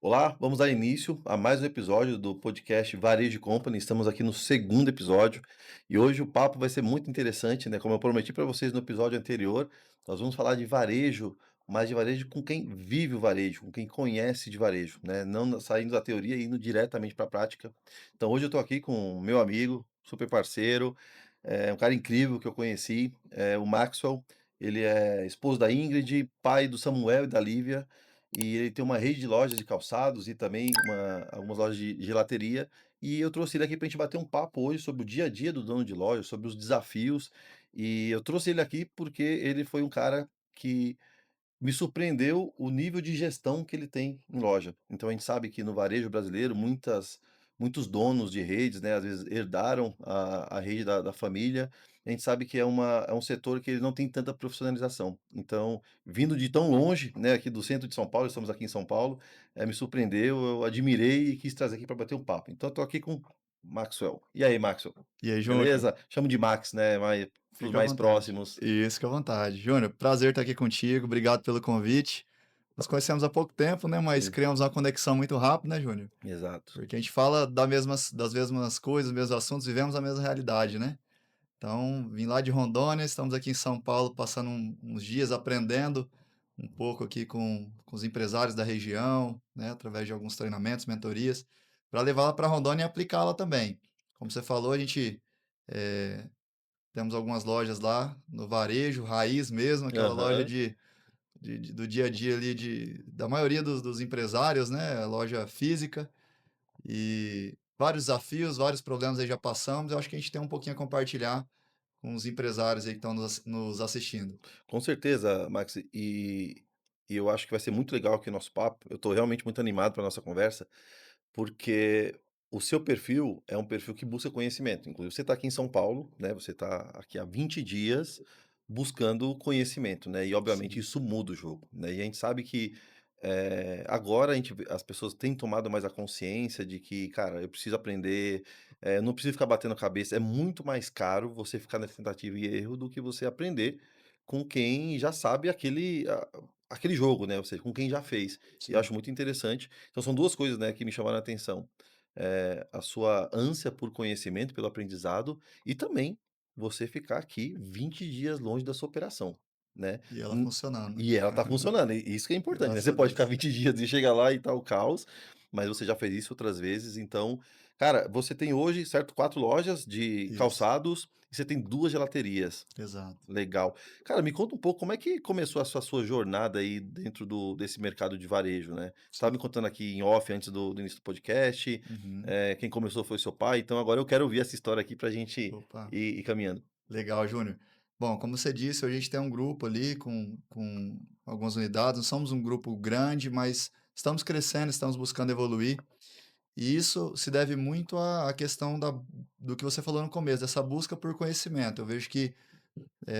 Olá, vamos dar início a mais um episódio do podcast Varejo Company. Estamos aqui no segundo episódio e hoje o papo vai ser muito interessante, né? Como eu prometi para vocês no episódio anterior, nós vamos falar de varejo, mas de varejo com quem vive o varejo, com quem conhece de varejo, né? Não saindo da teoria e indo diretamente para a prática. Então hoje eu estou aqui com o meu amigo, super parceiro, um cara incrível que eu conheci, o Maxwell. Ele é esposo da Ingrid, pai do Samuel e da Lívia. E ele tem uma rede de lojas de calçados e também algumas lojas de gelateria. E eu trouxe ele aqui para a gente bater um papo hoje sobre o dia a dia do dono de loja, sobre os desafios. E eu trouxe ele aqui porque ele foi um cara que me surpreendeu o nível de gestão que ele tem em loja. Então a gente sabe que no varejo brasileiro muitos donos de redes, né, às vezes herdaram a rede da família. A gente sabe que é um setor que ele não tem tanta profissionalização. Então, vindo de tão longe, né, aqui do centro de São Paulo, estamos aqui em São Paulo, me surpreendeu, eu admirei e quis trazer aqui para bater um papo. Então, estou aqui com Maxwell. E aí, Maxwell? E aí, Júnior, Beleza? Chamo de Max, né? Para os fica à mais vontade. próximos. Isso, fica à vontade. Júnior, prazer estar aqui contigo, obrigado pelo convite. Nos conhecemos há pouco tempo, né? Mas Ex- criamos uma conexão muito rápida, né, Júnior? Exato. Porque a gente fala das mesmas coisas, dos mesmos assuntos, vivemos a mesma realidade, né? Então, vim lá de Rondônia, estamos aqui em São Paulo, passando uns dias aprendendo um pouco aqui com os empresários da região, né? Através de alguns treinamentos, mentorias, para levá-la para Rondônia e aplicá-la também. Como você falou, a gente eh, temos algumas lojas lá no varejo, raiz mesmo, aquela loja Aham. do dia a dia ali da maioria dos empresários, né? Loja física e vários desafios, vários problemas aí já passamos. Eu acho que a gente tem um pouquinho a compartilhar com os empresários aí que estão nos assistindo. Com certeza, Max, e eu acho que vai ser muito legal aqui o nosso papo. Eu estou realmente muito animado para nossa conversa, porque o seu perfil é um perfil que busca conhecimento. Inclusive, você está aqui em São Paulo, né? Você está aqui há 20 dias buscando conhecimento, né? E obviamente Sim, isso muda o jogo, né? E a gente sabe que agora as pessoas têm tomado mais a consciência de que, cara, eu preciso aprender, não preciso ficar batendo cabeça. É muito mais caro você ficar nessa tentativa e erro do que você aprender com quem já sabe aquele jogo, né? Ou seja, com quem já fez. E eu sim. acho muito interessante. Então são 2 coisas, né, que me chamaram a atenção. A sua ânsia por conhecimento, pelo aprendizado, e também você ficar aqui 20 dias longe da sua operação, né. E ela Hum, funcionando. e ela tá funcionando, e isso que é importante, né. Graças Você a pode ficar Deus. 20 dias e chegar lá e tá o caos, mas você já fez isso outras vezes, então, cara, você tem hoje, certo, 4 lojas de Isso, calçados e você tem 2 gelaterias. exato. Legal. Cara, me conta um pouco como é que começou essa sua jornada aí dentro desse mercado de varejo, né? Você estava me Sim. contando aqui em off antes do início do podcast, Uhum. quem começou foi seu pai, então agora eu quero ouvir essa história aqui pra gente Opa. ir caminhando. Legal, Júnior. Bom, como você disse, hoje a gente tem um grupo ali com algumas unidades. Não somos um grupo grande, mas estamos crescendo, estamos buscando evoluir. E isso se deve muito à questão do que você falou no começo, dessa busca por conhecimento. Eu vejo que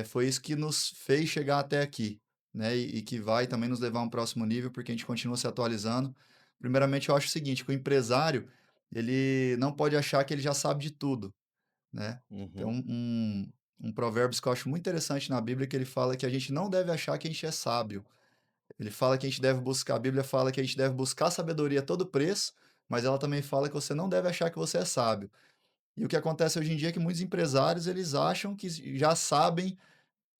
foi isso que nos fez chegar até aqui, né? E que vai também nos levar a um próximo nível, porque a gente continua se atualizando. Primeiramente, eu acho o seguinte, que o empresário, ele não pode achar que ele já sabe de tudo, né? Tem Uhum, um provérbio que eu acho muito interessante na Bíblia, que ele fala que a gente não deve achar que a gente é sábio. Ele fala que a gente deve buscar, a Bíblia fala que a gente deve buscar sabedoria a todo preço, mas ela também fala que você não deve achar que você é sábio. E o que acontece hoje em dia é que muitos empresários, eles acham que já sabem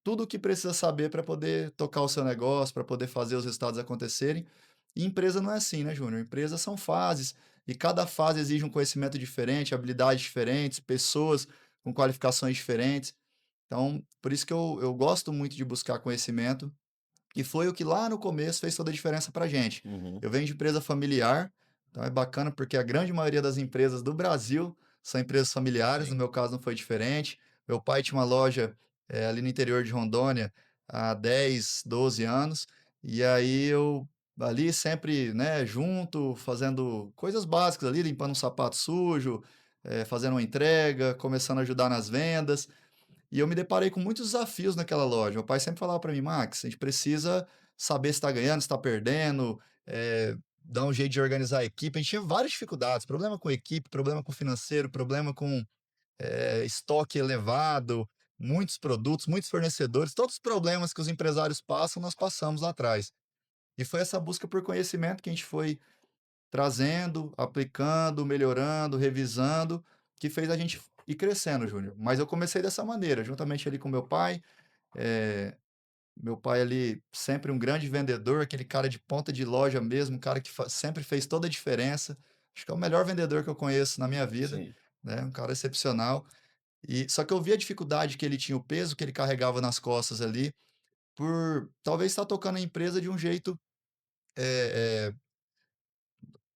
tudo o que precisa saber para poder tocar o seu negócio, para poder fazer os resultados acontecerem. E empresa não é assim, né, Júnior? Empresa são fases, e cada fase exige um conhecimento diferente, habilidades diferentes, pessoas com qualificações diferentes. Então, por isso que eu gosto muito de buscar conhecimento, e foi o que lá no começo fez toda a diferença para a gente. uhum. Eu venho de empresa familiar, então é bacana porque a grande maioria das empresas do Brasil são empresas familiares, no Sim. meu caso não foi diferente. Meu pai tinha uma loja ali no interior de Rondônia há 10, 12 anos, e aí eu ali sempre, né, junto, fazendo coisas básicas ali, limpando um sapato sujo, fazendo uma entrega, começando a ajudar nas vendas. E eu me deparei com muitos desafios naquela loja. Meu pai sempre falava para mim, Max, a gente precisa saber se está ganhando, se está perdendo, dar um jeito de organizar a equipe. A gente tinha várias dificuldades, problema com equipe, problema com financeiro, problema com estoque elevado, muitos produtos, muitos fornecedores, todos os problemas que os empresários passam, nós passamos lá atrás. E foi essa busca por conhecimento que a gente foi trazendo, aplicando, melhorando, revisando, que fez a gente ir crescendo, Júnior. Mas eu comecei dessa maneira, juntamente ali com eh, meu pai ali sempre um grande vendedor, aquele cara de ponta de loja mesmo, um cara que sempre fez toda a diferença. Acho que é o melhor vendedor que eu conheço na minha vida, Sim, né? Um cara excepcional. E só que eu vi a dificuldade que ele tinha, o peso que ele carregava nas costas ali, por talvez estar tocando a empresa de um jeito, eh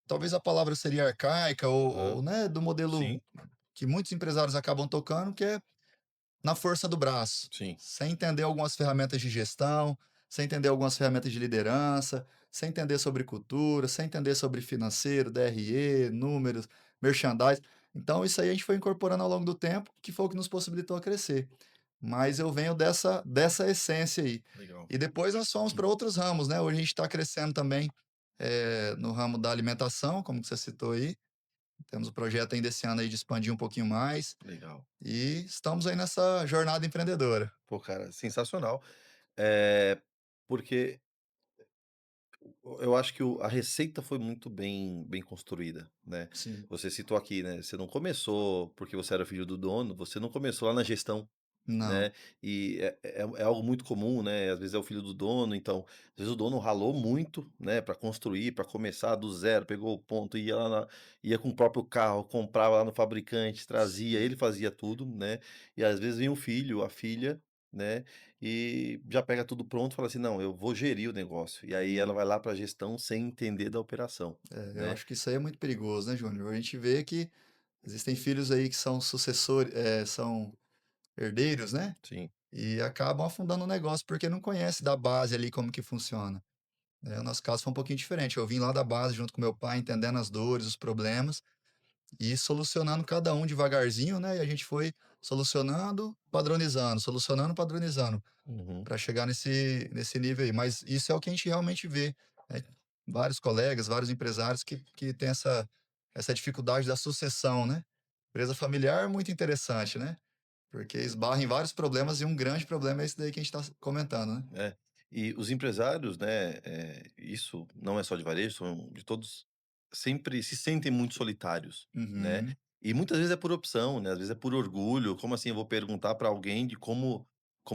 talvez a palavra seria arcaica aham, né, do modelo sim, que muitos empresários acabam tocando, que é na força do braço, sim, sem entender algumas ferramentas de gestão, sem entender algumas ferramentas de liderança, sem entender sobre cultura, sem entender sobre financeiro, DRE, números, merchandising. Então isso aí a gente foi incorporando ao longo do tempo, que foi o que nos possibilitou a crescer. Mas eu venho dessa essência aí. legal. E depois nós fomos para outros ramos, né, hoje a gente está crescendo também, no ramo da alimentação, como que você citou aí, temos o projeto ainda esse ano aí de expandir um pouquinho mais, Legal. e estamos aí nessa jornada empreendedora. Pô, cara, sensacional. Porque eu acho que a receita foi muito bem construída, né. Sim. Você citou aqui, né, você não começou porque você era filho do dono, você não começou lá na gestão. Não. Né, e é algo muito comum, né, às vezes é o filho do dono, então, às vezes o dono ralou muito, né, para construir, para começar do zero, pegou o ponto, ia lá ia com o próprio carro, comprava lá no fabricante, trazia, Sim. ele fazia tudo, né, e às vezes vem o filho, a filha, né, e já pega tudo pronto e fala assim: "Não, eu vou gerir o negócio", e aí ela vai lá para a gestão sem entender da operação, Eu né. acho que isso aí é muito perigoso, né, Júnior? A gente vê que existem filhos aí que são sucessores, são herdeiros, né, Sim. e acabam afundando o negócio porque não conhece da base ali como que funciona. O nosso caso foi um pouquinho diferente, eu vim lá da base junto com meu pai, entendendo as dores, os problemas, e solucionando cada um devagarzinho, né, e a gente foi solucionando, padronizando. Uhum. Para chegar nesse nível aí, mas isso é o que a gente realmente vê, né, vários colegas, vários empresários que têm essa dificuldade da sucessão, né. Empresa familiar é muito interessante, né, porque esbarra em vários problemas e um grande problema é esse daí que a gente está comentando, né. É. E os empresários, né, isso não é só de varejo, são de todos, sempre se sentem muito solitários, né. Uhum, E muitas vezes é por opção, né, às vezes é por orgulho, como assim eu vou perguntar para alguém de como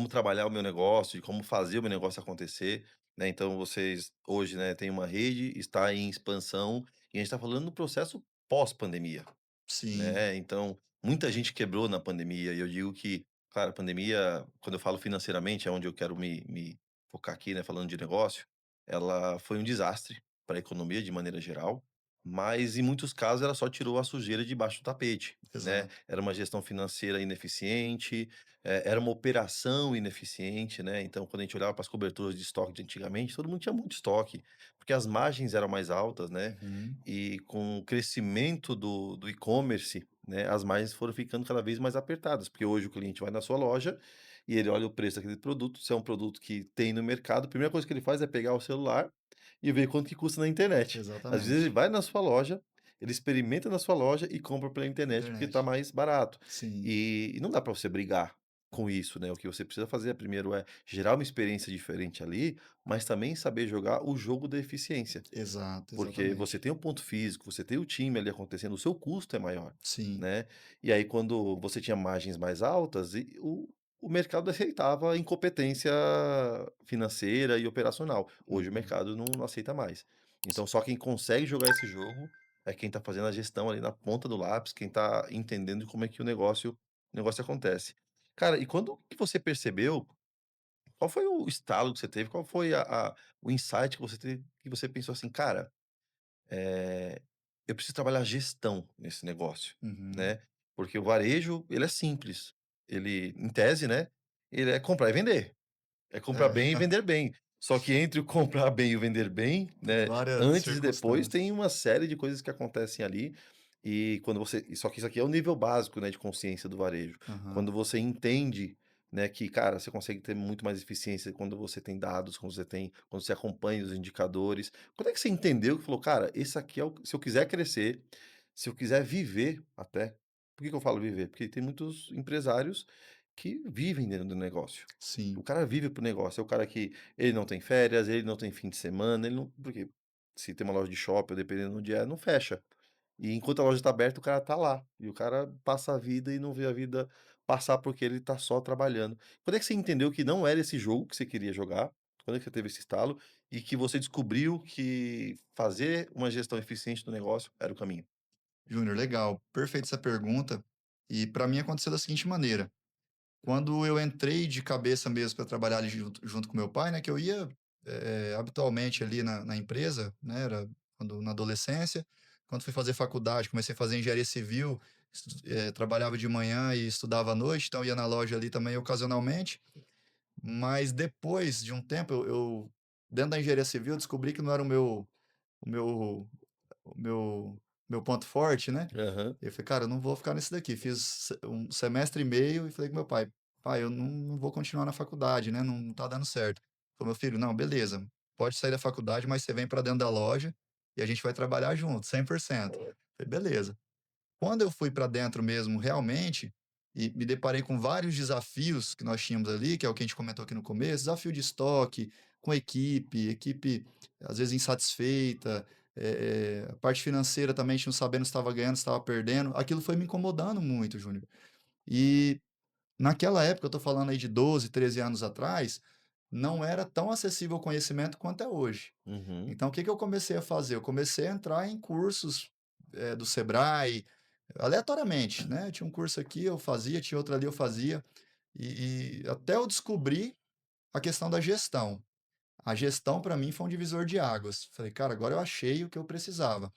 trabalhar o meu negócio, de como fazer o meu negócio acontecer, né. Então vocês hoje, né, têm uma rede, está em expansão, e a gente está falando do processo pós-pandemia. sim, Né, então, muita gente quebrou na pandemia e eu digo que, claro, a pandemia, quando eu falo financeiramente, é onde eu quero me focar aqui, né, falando de negócio, ela foi um desastre para a economia de maneira geral, mas em muitos casos ela só tirou a sujeira debaixo do tapete, né. exato. Era uma gestão financeira ineficiente, era uma operação ineficiente, né, então quando a gente olhava para as coberturas de estoque de antigamente, todo mundo tinha muito estoque, porque as margens eram mais altas, né, Uhum, e com o crescimento do e-commerce, né, as margens foram ficando cada vez mais apertadas, porque hoje o cliente vai na sua loja e ele olha o preço daquele produto, se é um produto que tem no mercado, a primeira coisa que ele faz é pegar o celular e ver quanto que custa na internet. Às vezes ele exatamente. vai na sua loja, ele experimenta na sua loja e compra pela internet porque está Internet. mais barato. Sim, E não dá para você brigar com isso, né, o que você precisa fazer primeiro é gerar uma experiência diferente ali, mas também saber jogar o jogo da eficiência. exato, Porque você exatamente. tem o ponto físico, você tem o time ali acontecendo, o seu custo é maior, Sim, né. E aí quando você tinha margens mais altas e o mercado aceitava a incompetência financeira e operacional. Hoje o uhum, mercado não aceita mais. Então só quem consegue jogar esse jogo é quem está fazendo a gestão ali na ponta do lápis, quem está entendendo como é que o negócio acontece. Cara, e quando que você percebeu, qual foi o estalo que você teve, qual foi o insight que você teve, que você pensou assim: "Cara, eu preciso trabalhar gestão nesse negócio, uhum. né, porque o varejo, ele é simples, ele em tese, né, ele é comprar e vender, é comprar É, bem e vender bem. Só que entre o comprar bem e o vender bem, tem né, várias antes e depois tem circunstâncias. uma série de coisas que acontecem ali, e quando você só que isso aqui é o nível básico, né, de consciência do varejo. Aham, Quando você entende, né, que, cara, você consegue ter muito mais eficiência quando você tem dados, quando você acompanha os indicadores. Quando é que você entendeu que falou: "Cara, esse aqui é o se eu quiser crescer, se eu quiser viver até", por que que eu falo viver? Porque tem muitos empresários que vivem dentro do negócio. O sim, cara vive para o negócio, é o cara que ele não tem férias, ele não tem fim de semana, ele não por quê? se tem uma loja de shopping, dependendo onde é, não fecha. E enquanto a loja tá aberta, o cara tá lá, e o cara passa a vida e não vê a vida passar, porque ele tá só trabalhando. Quando é que você entendeu que não era esse jogo que você queria jogar? Quando é que você teve esse estalo e que você descobriu que fazer uma gestão eficiente do negócio era o caminho? Júnior, legal, perfeita essa pergunta. E para mim aconteceu da seguinte maneira: quando eu entrei de cabeça mesmo para trabalhar ali junto com meu pai, né, que eu ia, habitualmente ali na empresa, né, era quando na adolescência. Quando fui fazer faculdade, comecei a fazer engenharia civil, trabalhava de manhã e estudava à noite, então ia na loja ali também ocasionalmente. Mas depois de um tempo, dentro da engenharia civil, eu descobri que não era o meu o meu meu ponto forte, né. Aham. Eu falei: "Cara, eu não vou ficar nisso daqui". Fiz um semestre e meio e falei com meu pai: "Pai, eu não vou continuar na faculdade, né, não tá dando certo". Falou: "Meu filho, não, beleza, pode sair da faculdade, mas você vem para dentro da loja e a gente vai trabalhar junto, 100%". Falei: "Beleza". Quando eu fui para dentro mesmo, realmente, e me deparei com vários desafios que nós tínhamos ali, que é o que a gente comentou aqui no começo, desafio de estoque, com equipe às vezes insatisfeita, a parte financeira também a gente não sabendo se estava ganhando, se estava perdendo, aquilo foi me incomodando muito, Júnior. E naquela época, eu estou falando aí de 12, 13 anos atrás, não era tão acessível o conhecimento quanto é hoje. Uhum. Então, o que que eu comecei a fazer? Eu comecei a entrar em cursos, do Sebrae, aleatoriamente, né? Tinha um curso aqui, eu fazia, tinha outro ali, eu fazia, e até eu descobri a questão da gestão. A gestão, para mim, foi um divisor de águas. Falei, cara, agora eu achei o que eu precisava.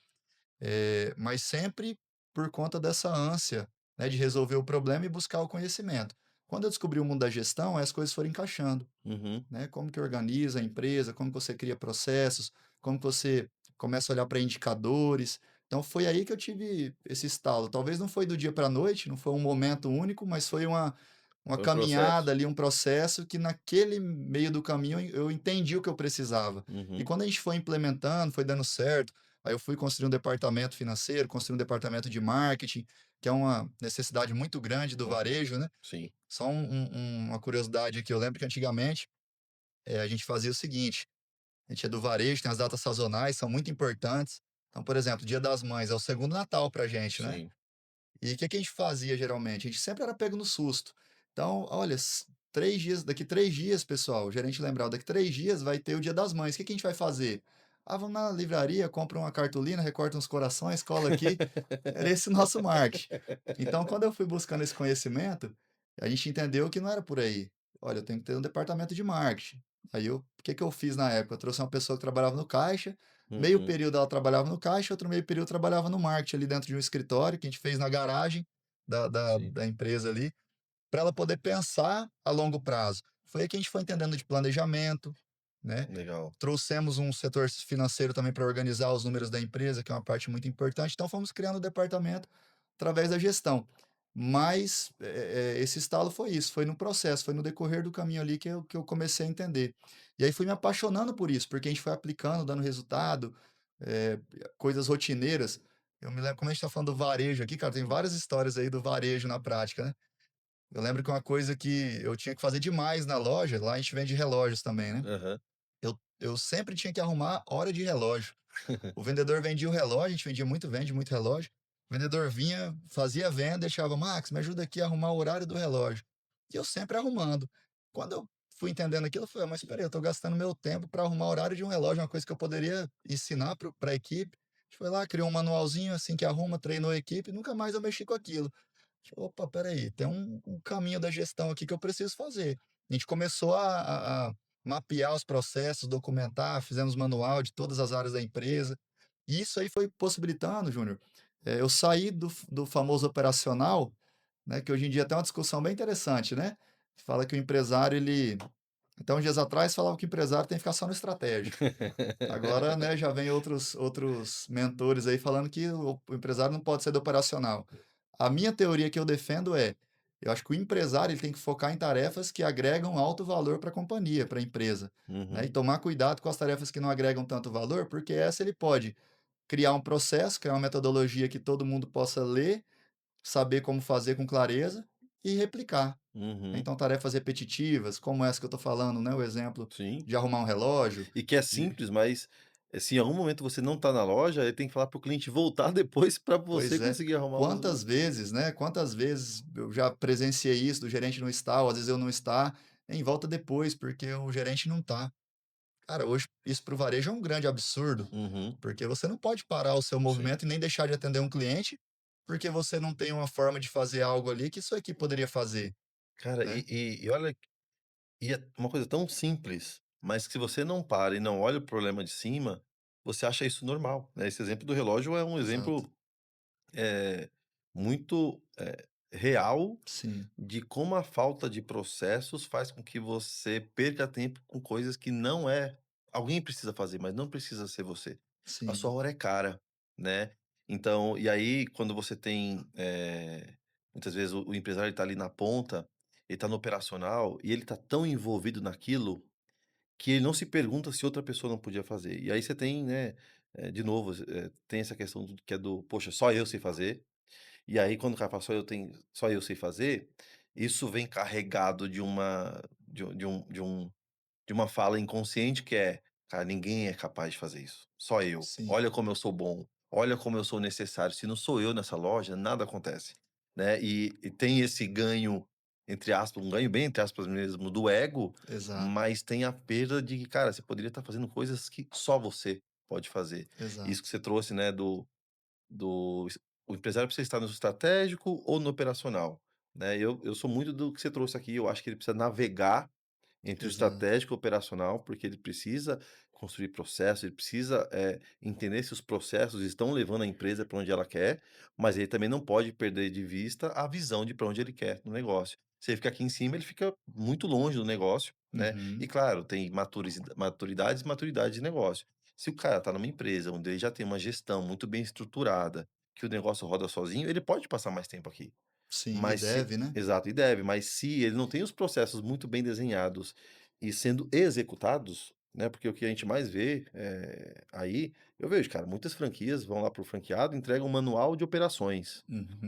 Mas sempre por conta dessa ânsia, né, de resolver o problema e buscar o conhecimento. Quando eu descobri o mundo da gestão, as coisas foram encaixando, Uhum. né? Como que organiza a empresa, como que você cria processos, como que você começa a olhar para indicadores. Então foi aí que eu tive esse estalo. Talvez não foi do dia para a noite, não foi um momento único, mas foi uma Foi um processo. caminhada ali, um processo que naquele meio do caminho eu entendi o que eu precisava. E Uhum. quando a gente foi implementando, foi dando certo, aí eu fui construir um departamento financeiro, construir um departamento de marketing, que é uma necessidade muito grande do Uhum. varejo, né? Sim. Só uma curiosidade aqui, eu lembro que antigamente a gente fazia o seguinte: a gente é do varejo, tem as datas sazonais, são muito importantes. Então, por exemplo, Dia das Mães é o segundo Natal pra gente, né? Sim. E o que que a gente fazia geralmente? A gente sempre era pego no susto. Então, olha, 3 dias, daqui 3 dias, pessoal, o gerente lembrava, daqui 3 dias vai ter o Dia das Mães. O que que a gente vai fazer? Ah, vamos na livraria, compra uma cartolina, recorta uns corações, cola aqui. Era esse o nosso marketing. Então, quando eu fui buscando esse conhecimento, a gente entendeu que não era por aí. Olha, eu tenho que ter um departamento de marketing. Aí o que que eu fiz na época? Eu trouxe uma pessoa que trabalhava no caixa, meio Uhum. período ela trabalhava no caixa, outro meio período trabalhava no marketing ali dentro de um escritório que a gente fez na garagem Sim. da empresa ali, para ela poder pensar a longo prazo. Foi aí que a gente foi entendendo de planejamento, né? Legal. Trouxemos um setor financeiro também para organizar os números da empresa, que é uma parte muito importante. Então, fomos criando o departamento através da gestão. Mas esse estalo foi isso, foi no processo, foi no decorrer do caminho ali que eu comecei a entender. E aí fui me apaixonando por isso, porque a gente foi aplicando, dando resultado, eh, coisas rotineiras. Eu me lembro, como a gente está falando do varejo aqui, cara, tem várias histórias aí do varejo na prática, né? Eu lembro que uma coisa que eu tinha que fazer demais na loja, lá a gente vende relógios também, né? Aham. Eu sempre tinha que arrumar hora de relógio. O vendedor vendia o relógio, a gente vendia muito, vende muito relógio. O vendedor vinha, fazia a venda, deixava: "Max, me ajuda aqui a arrumar o horário do relógio". E eu sempre arrumando. Quando eu fui entendendo aquilo, eu falei: "Mas espera aí, eu estou gastando meu tempo para arrumar o horário de um relógio, uma coisa que eu poderia ensinar para a equipe". A gente foi lá, criou um manualzinho, assim que arruma, treinou a equipe, e nunca mais eu mexi com aquilo. Opa, espera aí, tem um caminho da gestão aqui que eu preciso fazer. A gente começou a mapear os processos, documentar, fizemos manual de todas as áreas da empresa. E isso aí foi possibilitando, Júnior, eu saí do famoso operacional, né, que hoje em dia tem uma discussão bem interessante, né? Fala que o empresário, ele até uns dias atrás falava que o empresário tem que ficar só no estratégico. Agora, né, já vem outros mentores aí falando que o empresário não pode ser do operacional. A minha teoria que eu defendo é, eu acho que o empresário ele tem que focar em tarefas que agregam alto valor para a companhia, para a empresa, né, e Uhum. tomar cuidado com as tarefas que não agregam tanto valor, porque essa ele pode criar um processo, criar uma metodologia que todo mundo possa ler, saber como fazer com clareza e replicar. Uhum. Então, tarefas repetitivas, como essa que eu estou falando, né, o exemplo Sim. de arrumar um relógio, E que é de simples, mas Se em algum momento você não está na loja, ele tem que falar para o cliente voltar depois para você Pois é. conseguir arrumar Quantas vezes, né, quantas vezes eu já presenciei isso do gerente não estar, ou às vezes eu não estar, em volta depois, porque o gerente não tá. Cara, hoje isso para o varejo é um grande absurdo, Uhum. porque você não pode parar o seu Sim. movimento e nem deixar de atender um cliente, porque você não tem uma forma de fazer algo ali que sua equipe poderia fazer, Cara, né. e olha, e é uma coisa tão simples, mas que se você não para e não olha o problema de cima, você acha isso normal, né. Esse exemplo do relógio é um Exato. exemplo, muito, real Sim, de como a falta de processos faz com que você perca tempo com coisas que não é alguém precisa fazer, mas não precisa ser você. A sua sim, hora é cara, né. Então e aí quando você tem, muitas vezes o empresário está ali na ponta, ele está no operacional e ele está tão envolvido naquilo, que ele não se pergunta se outra pessoa não podia fazer. E aí você tem, né, de novo, tem essa questão do que é do: "Poxa, só eu sei fazer", e aí quando o cara fala: "Só eu sei fazer", isso vem carregado de uma fala inconsciente que é: "Cara, ninguém é capaz de fazer isso, só eu. sim, Olha como eu sou bom, olha como eu sou necessário, se não sou eu nessa loja, nada acontece", né. E tem esse ganho, entre aspas, um ganho bem entre aspas mesmo, do ego, exato, mas tem a perda de que, cara, você poderia estar fazendo coisas que só você pode fazer. Isso que exato. você trouxe, né, do o empresário precisa estar no estratégico ou no operacional, né. Eu sou muito do que você trouxe aqui, eu acho que ele precisa navegar entre o Exato, estratégico e o operacional, porque ele precisa construir processos, ele precisa, entender se os processos estão levando a empresa para onde ela quer, mas ele também não pode perder de vista a visão de para onde ele quer no negócio. Se ele fica aqui em cima, ele fica muito longe do negócio, né. E uhum, claro, tem maturidades e maturidades de negócio. Se o cara está numa empresa onde ele já tem uma gestão muito bem estruturada, que o negócio roda sozinho, ele pode passar mais tempo aqui. sim, e Mas se deve, né. exato, e deve, mas se ele não tem os processos muito bem desenhados e sendo executados, né, porque o que a gente mais vê, aí eu vejo, cara, muitas franquias vão lá para o franqueado, entregam um manual de operações,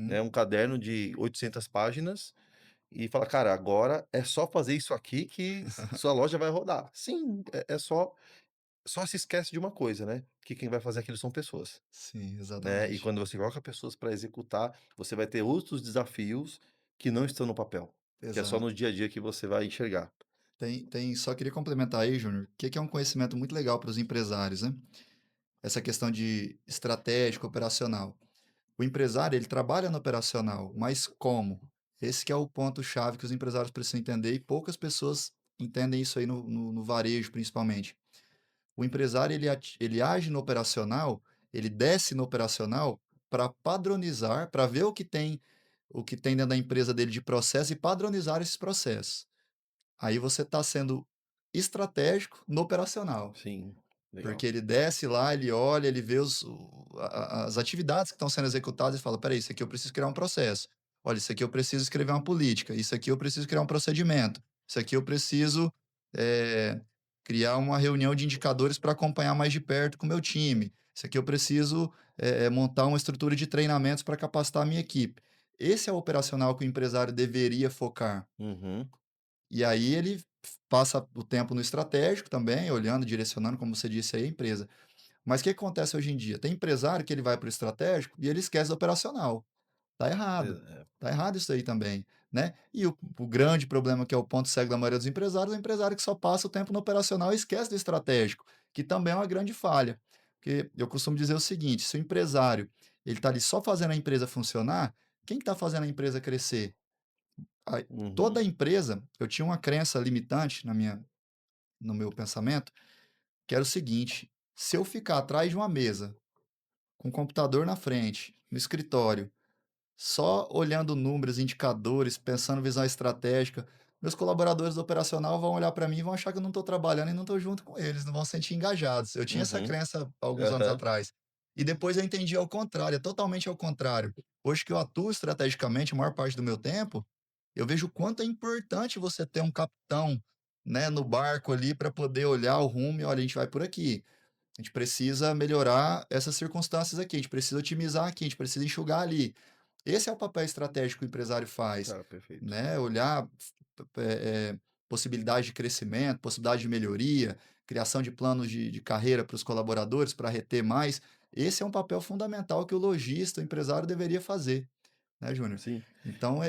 né, Uhum, um caderno de 800 páginas e fala: "Cara, agora é só fazer isso aqui que sua loja vai rodar". Sim, é só se esquece de uma coisa, né, que quem vai fazer aquilo são pessoas. sim, Né, e exatamente, quando você coloca pessoas para executar, você vai ter outros desafios que não estão no papel, que é só no exato. dia a dia que você vai enxergar. Só queria complementar aí, Júnior, que é um conhecimento muito legal para os empresários, né, essa questão de estratégico, operacional. O empresário, ele trabalha no operacional, mas como? Esse que é o ponto-chave que os empresários precisam entender e poucas pessoas entendem isso aí no varejo, principalmente. O empresário, ele age no operacional, ele desce no operacional para padronizar, para ver o que tem dentro da empresa dele de processo e padronizar esses processos. Aí você está sendo estratégico no operacional. Sim, legal. Porque ele desce lá, ele olha, ele vê os o a as atividades que estão sendo executadas e fala: "Espera aí, isso aqui eu preciso criar um processo. Olha, isso aqui eu preciso escrever uma política. Isso aqui eu preciso criar um procedimento. Isso aqui eu preciso, eh, criar uma reunião de indicadores para acompanhar mais de perto com o meu time. Isso aqui eu preciso, montar uma estrutura de treinamentos para capacitar a minha equipe". Esse é o operacional que o empresário deveria focar. Uhum, E aí ele passa o tempo no estratégico também, olhando, direcionando, como você disse aí, a empresa. Mas o que acontece hoje em dia? Tem empresário que ele vai para o estratégico e ele esquece do operacional. Tá errado. é, Tá errado isso aí também, né. E o grande problema que é o ponto cego da maioria dos empresários, é o empresário que só passa o tempo no operacional e esquece do estratégico, que também é uma grande falha. Porque eu costumo dizer o seguinte: se o empresário, ele tá ali só fazendo a empresa funcionar, quem que tá fazendo a empresa crescer? Aí, toda uhum, a empresa, eu tinha uma crença limitante no meu pensamento, que era o seguinte: se eu ficar atrás de uma mesa, com o computador na frente, no escritório, só olhando números, indicadores, pensando visão estratégica, meus colaboradores do operacional vão olhar para mim e vão achar que eu não estou trabalhando e não estou junto com eles, não vão se sentir engajados. Eu tinha essa uhum, crença há alguns anos aham, atrás. E depois eu entendi ao contrário, é totalmente ao contrário. Hoje que eu atuo estrategicamente a maior parte do meu tempo, eu vejo o quanto é importante você ter um capitão, né, no barco ali para poder olhar o rumo e olha, a gente vai por aqui. A gente precisa melhorar essas circunstâncias aqui, a gente precisa otimizar aqui, a gente precisa enxugar ali. Esse é o papel estratégico que o empresário faz, cara, perfeito. né, olhar possibilidade de crescimento, possibilidade de melhoria, criação de planos de carreira para os colaboradores, para reter mais. Esse é um papel fundamental que o lojista, o empresário deveria fazer, né, Júnior? Sim. Então,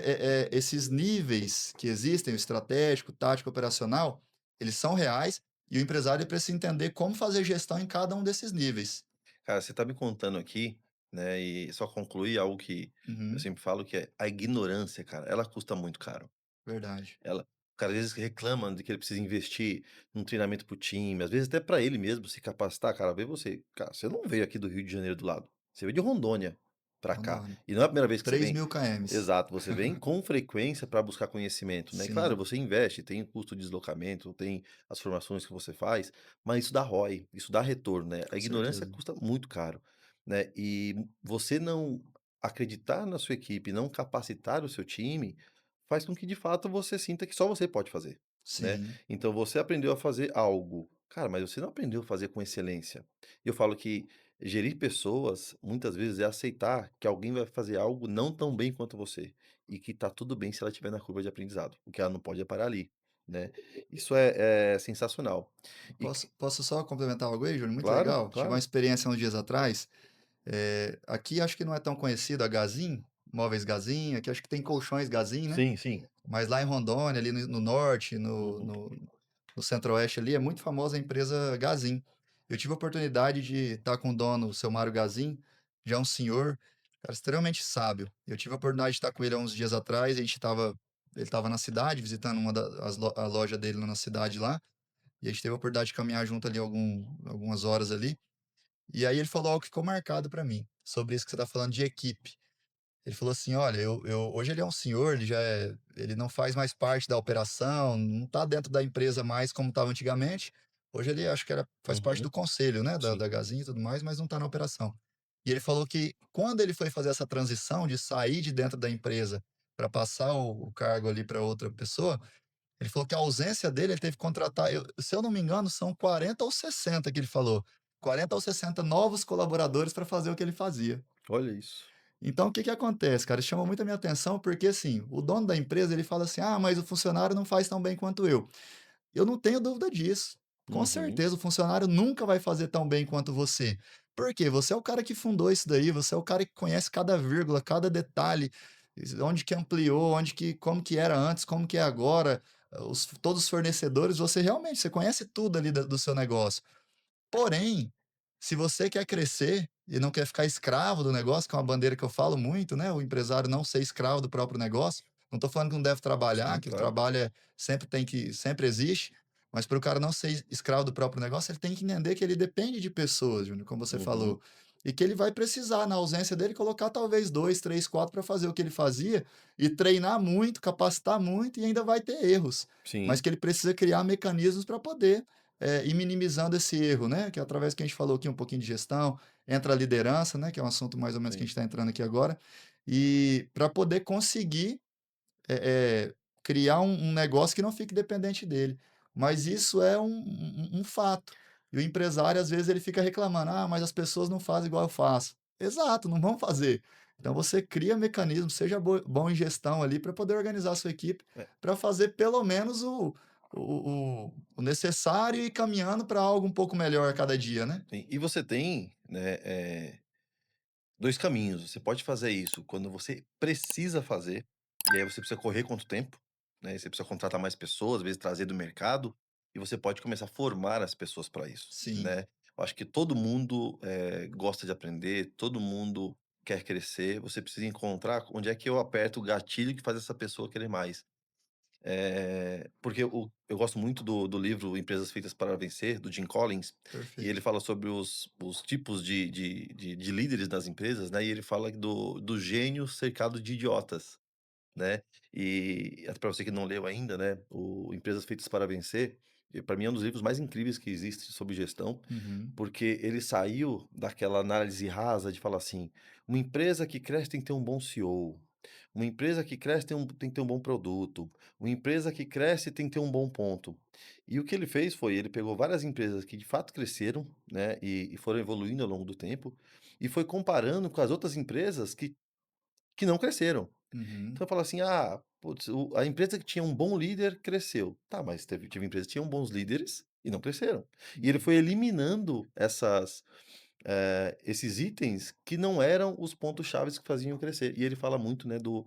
esses níveis que existem, o estratégico, tático, operacional, eles são reais e o empresário precisa entender como fazer gestão em cada um desses níveis. Cara, você tá me contando aqui, né, e só concluir algo que eu Uhum, sempre falo, que é a ignorância, cara, ela custa muito caro. verdade. Ela o cara às vezes reclama de que ele precisa investir num treinamento para o time, às vezes até para ele mesmo se capacitar, cara, vê você, cara, você não veio aqui do Rio de Janeiro do lado, você veio de Rondônia pra cá, Rondônia. e não é a primeira vez que você três vem. mil km. Exato, você vem com frequência para buscar conhecimento, né, claro, Sim, você investe, tem o custo de deslocamento, tem as formações que você faz, mas isso dá ROI, isso dá retorno, né, a com ignorância certeza. custa muito caro, né, e você não acreditar na sua equipe, não capacitar o seu time, faz com que de fato você sinta que só você pode fazer, né. Sim, Então você aprendeu a fazer algo, cara, mas você não aprendeu a fazer com excelência. E eu falo que gerir pessoas, muitas vezes, é aceitar que alguém vai fazer algo não tão bem quanto você, e que tá tudo bem se ela estiver na curva de aprendizado, o que ela não pode é parar ali, né. Isso é sensacional. E posso só complementar algo aí, Júnior? Muito claro, legal. Tive uma claro. experiência uns dias atrás. Aqui acho que não é tão conhecido a Gazin, móveis Gazin, aqui acho que tem colchões Gazin, né? Sim, sim. Mas lá em Rondônia, ali no norte, Uhum, no centro-oeste ali, é muito famosa a empresa Gazin. Eu tive a oportunidade de estar com o dono, o seu Mário Gazin, já é um senhor, cara, extremamente sábio. Eu tive a oportunidade de estar com ele há uns dias atrás, ele estava na cidade, visitando a loja dele na cidade lá, e a gente teve a oportunidade de caminhar junto ali algumas horas ali. E aí ele falou algo que ficou marcado para mim, sobre isso que você está falando de equipe. Ele falou assim: "Olha, hoje ele é um senhor, ele não faz mais parte da operação, não está dentro da empresa mais como estava antigamente. Hoje ele acho que faz parte do uhum. conselho, né, Sim, da Gazin e tudo mais, mas não está na operação". E ele falou que quando ele foi fazer essa transição de sair de dentro da empresa para passar o cargo ali para outra pessoa, ele falou que a ausência dele, ele teve que contratar, se eu não me engano, são 40 ou 60 que ele falou. 40 ou 60 novos colaboradores para fazer o que ele fazia. olha isso. Então, o que que acontece, cara? Isso chama muito a minha atenção, porque assim, o dono da empresa, ele fala assim: "Ah, mas o funcionário não faz tão bem quanto eu". Eu não tenho dúvida disso. Com Uhum, certeza, o funcionário nunca vai fazer tão bem quanto você. Por quê? Você é o cara que fundou isso daí, você é o cara que conhece cada vírgula, cada detalhe, onde que ampliou, como que era antes, como que é agora, todos os fornecedores, você conhece tudo ali do seu negócio. Porém, se você quer crescer e não quer ficar escravo do negócio, que é uma bandeira que eu falo muito, né, o empresário não ser escravo do próprio negócio, não estou falando que não deve trabalhar, sim, que o claro. trabalho sempre existe, mas para o cara não ser escravo do próprio negócio, ele tem que entender que ele depende de pessoas, Júnior, como você Uhum, falou, e que ele vai precisar, na ausência dele, colocar talvez 2, 3, 4 para fazer o que ele fazia e treinar muito, capacitar muito e ainda vai ter erros, mas sim, que ele precisa criar mecanismos para poder ir minimizando esse erro, né, que é através que a gente falou aqui um pouquinho de gestão, entra a liderança, né, que é um assunto mais ou menos que a sim, gente está entrando aqui agora, e para poder conseguir, criar um negócio que não fique dependente dele. Mas isso é um fato. E o empresário, às vezes, ele fica reclamando: "Ah, mas as pessoas não fazem igual eu faço". Exato, não vão fazer. Então você cria mecanismos, seja bom em gestão ali para poder organizar a sua equipe, é, para fazer pelo menos o necessário e ir caminhando para algo um pouco melhor a cada dia, né. sim. E você tem, né, 2 caminhos, você pode fazer isso quando você precisa fazer, e aí você precisa correr quanto tempo, né, e você precisa contratar mais pessoas, às vezes trazer do mercado, e você pode começar a formar as pessoas para isso, Sim, né. Eu acho que todo mundo, gosta de aprender, todo mundo quer crescer, você precisa encontrar onde é que eu aperto o gatilho que faz essa pessoa querer mais. Porque eu gosto muito do livro Empresas Feitas para Vencer, do Jim Collins, e ele perfeito. fala sobre os tipos de líderes das empresas, né, e ele fala do gênio cercado de idiotas, né. E até para você que não leu ainda, né, o Empresas Feitas para Vencer, para mim é um dos livros mais incríveis que existe sobre gestão, Uhum, porque ele saiu daquela análise rasa de falar assim: "Uma empresa que cresce tem que ter um bom CEO, uma empresa que cresce tem que ter um bom produto, uma empresa que cresce tem que ter um bom ponto". E o que ele fez foi, ele pegou várias empresas que de fato cresceram, né, e foram evoluindo ao longo do tempo, e foi comparando com as outras empresas que não cresceram. uhum, Então fala assim: "Ah, putz, a empresa que tinha um bom líder cresceu". Tá, mas tive empresas que tinham bons líderes e não cresceram. E ele Uhum. foi eliminando esses itens que não eram os pontos chaves que faziam crescer. E ele fala muito, né, do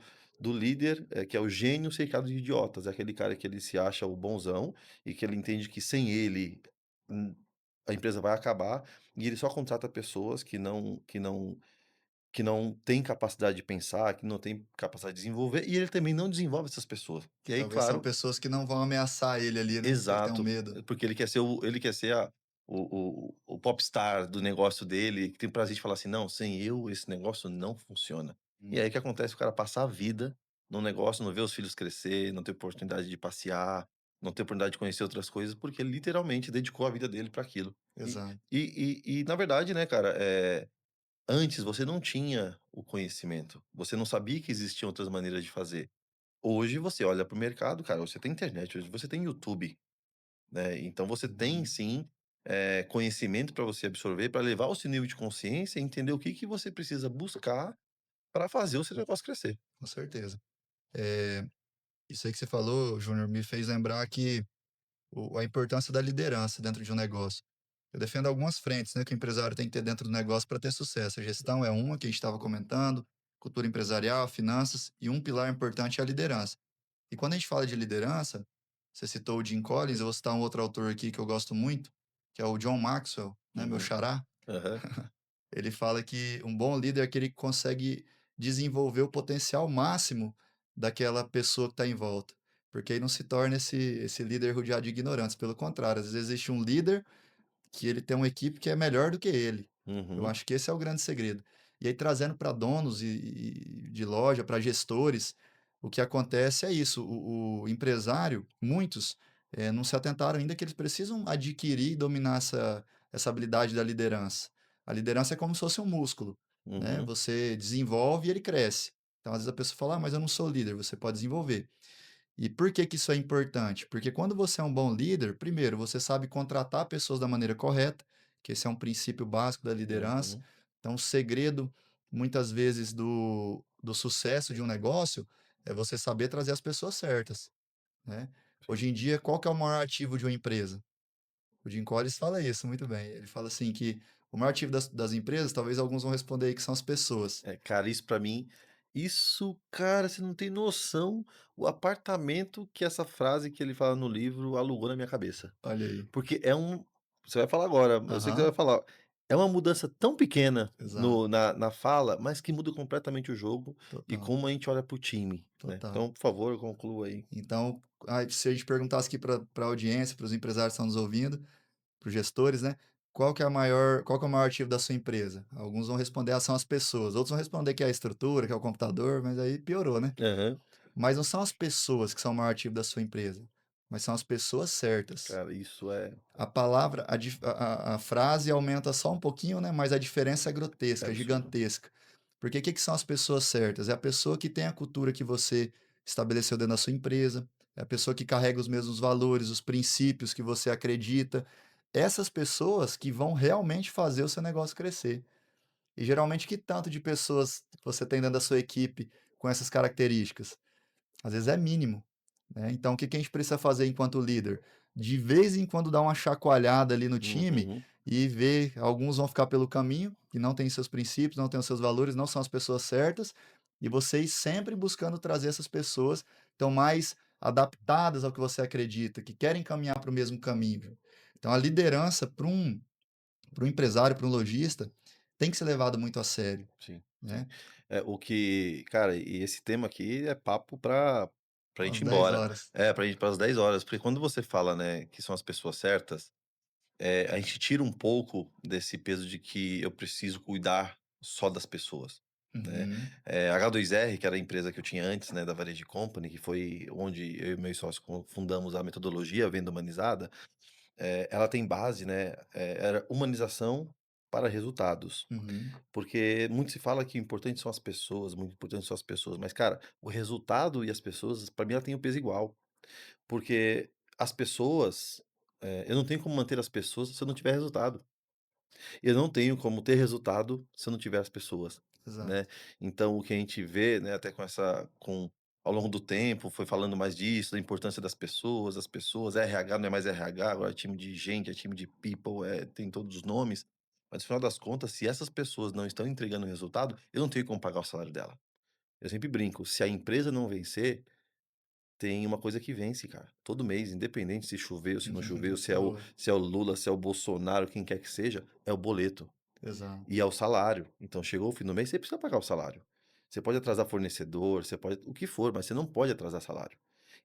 líder, que é o gênio cercado de idiotas, é aquele cara que ele se acha o bonzão e que ele entende que sem ele, hum, a empresa vai acabar, e ele só contrata pessoas que não têm capacidade de pensar, que não têm capacidade de desenvolver, e ele também não desenvolve essas pessoas. E Que aí, talvez são claro. pessoas que não vão ameaçar ele ali, né, que ele tem um Exato, medo. porque ele quer ser o popstar do negócio dele, que tem prazer de falar assim: "Não, sem eu esse negócio não funciona". E aí o que Uhum. acontece? O cara passa a vida no negócio, não vê os filhos crescer, não ter oportunidade de passear, não ter oportunidade de conhecer outras coisas, porque ele literalmente dedicou a vida dele para aquilo. E Exato. e na verdade, né, cara, antes você não tinha o conhecimento, você não sabia que existiam outras maneiras de fazer. Hoje você olha para o mercado, cara, você tem internet, hoje você tem YouTube. Né, então você tem Uhum. sim, conhecimento para você absorver, para levar o seu nível de consciência e entender o que que você precisa buscar para fazer o seu negócio crescer. Com certeza. Eh, Isso aí que você falou, Júnior, me fez lembrar que a importância da liderança dentro de um negócio. Eu defendo algumas frentes, né, que o empresário tem que ter dentro do negócio para ter sucesso. A gestão é uma, que a gente estava comentando, cultura empresarial, finanças, e um pilar importante é a liderança. E quando a gente fala de liderança, você citou o Jim Collins, eu vou citar um outro autor aqui que eu gosto muito, que é o John Maxwell, né, meu Uhum. xará. Aham. Ele fala que um bom líder é aquele que consegue desenvolver o potencial máximo daquela pessoa que está em volta. Porque aí não se torna esse líder rodeado de ignorantes. Pelo contrário, às vezes existe um líder que ele tem uma equipe que é melhor do que ele. Eu Uhum. acho que esse é o grande segredo. E aí, trazendo para donos e de loja, para gestores, o que acontece é isso: o empresário, muitos, não se atentaram ainda que eles precisam adquirir e dominar essa habilidade da liderança. A liderança é como se fosse um músculo, né? Uhum. Você desenvolve e ele cresce. Então, às vezes a pessoa fala, mas eu não sou líder, você pode desenvolver. E por que que isso é importante? Porque quando você é um bom líder, primeiro, você sabe contratar pessoas da maneira correta, que esse é um princípio básico da liderança. Uhum. Então, o segredo, muitas vezes, do sucesso de um negócio é você saber trazer as pessoas certas, né? Sim. Hoje em dia, qual que é o maior ativo de uma empresa? O Jim Collins fala isso muito bem. Ele fala assim que o maior ativo das empresas, talvez alguns vão responder aí que são as pessoas. Cara, isso pra mim, cara, você não tem noção o apartamento que essa frase que ele fala no livro alugou na minha cabeça. Olha aí. Porque você vai falar agora, eu sei que você vai Aham, falar. É uma mudança tão pequena exato. no na na fala, mas que muda completamente o jogo e Total, como a gente olha para o time, né. total. Então, por favor, conclua aí. Então, se a gente perguntasse aqui para a audiência, para os empresários que estão nos ouvindo, para os gestores, né? Qual que é o maior ativo da sua empresa? Alguns vão responder, são as pessoas. Outros vão responder que é a estrutura, que é o computador, mas aí piorou, né? Aham. Mas não são as pessoas que são o maior ativo da sua empresa, mas são as pessoas certas. Cara, isso é A palavra, a frase aumenta só um pouquinho, né? Mas a diferença é é grotesca, é absurdo. gigantesca. Porque o que que são as pessoas certas? É a pessoa que tem a cultura que você estabeleceu dentro da sua empresa, é a pessoa que carrega os mesmos valores, os princípios que você acredita. Essas pessoas que vão realmente fazer o seu negócio crescer. E geralmente, que tanto de pessoas você tem dentro da sua equipe com essas características? Às vezes é mínimo, né. Então o que que a gente precisa fazer enquanto líder? De vez em quando dar uma chacoalhada ali no time Uhum. e ver alguns vão ficar pelo caminho, que não têm seus princípios, não têm os seus valores, não são as pessoas certas, e vocês sempre buscando trazer essas pessoas, estão mais adaptadas ao que você acredita, que querem caminhar para o mesmo caminho. Então a liderança para um empresário, para um lojista, tem que ser levado muito a sério, Sim, sim. né. O que cara, e esse tema aqui é papo pra Umas gente ir 10 embora. horas. Pra gente para as 10 horas, porque quando você fala, né, que são as pessoas certas, a gente tira um pouco desse peso de que eu preciso cuidar só das pessoas, né. Uhum, H2R, que era a empresa que eu tinha antes, né, da Varejo Company, que foi onde eu e meu sócio fundamos a metodologia Venda Humanizada, ela tem base, né, era humanização para resultados. uhum, Porque muito se fala que o importante são as pessoas, muito importante são as pessoas, mas cara, o resultado e as pessoas, pra mim, ela tem o peso igual. Porque as pessoas, eu não tenho como manter as pessoas se eu não tiver resultado. Eu não tenho como ter resultado se eu não tiver as pessoas, né. exato. Então o que a gente vê, né, até com ao longo do tempo, foi falando mais disso, da importância das pessoas, RH não é mais RH, agora é time de gente, é time de people, tem todos os nomes. Mas no final das contas, se essas pessoas não estão entregando resultado, eu não tenho como pagar o salário dela. Eu sempre brinco, se a empresa não vencer, tem uma coisa que vence, cara, todo mês, independente se choveu, se não choveu, Boa, se é o Lula, se é o Bolsonaro, quem quer que seja, é o boleto. exato, E é o salário. Então chegou o fim do mês, você precisa pagar o salário. Você pode atrasar fornecedor, você pode o que for, mas você não pode atrasar salário.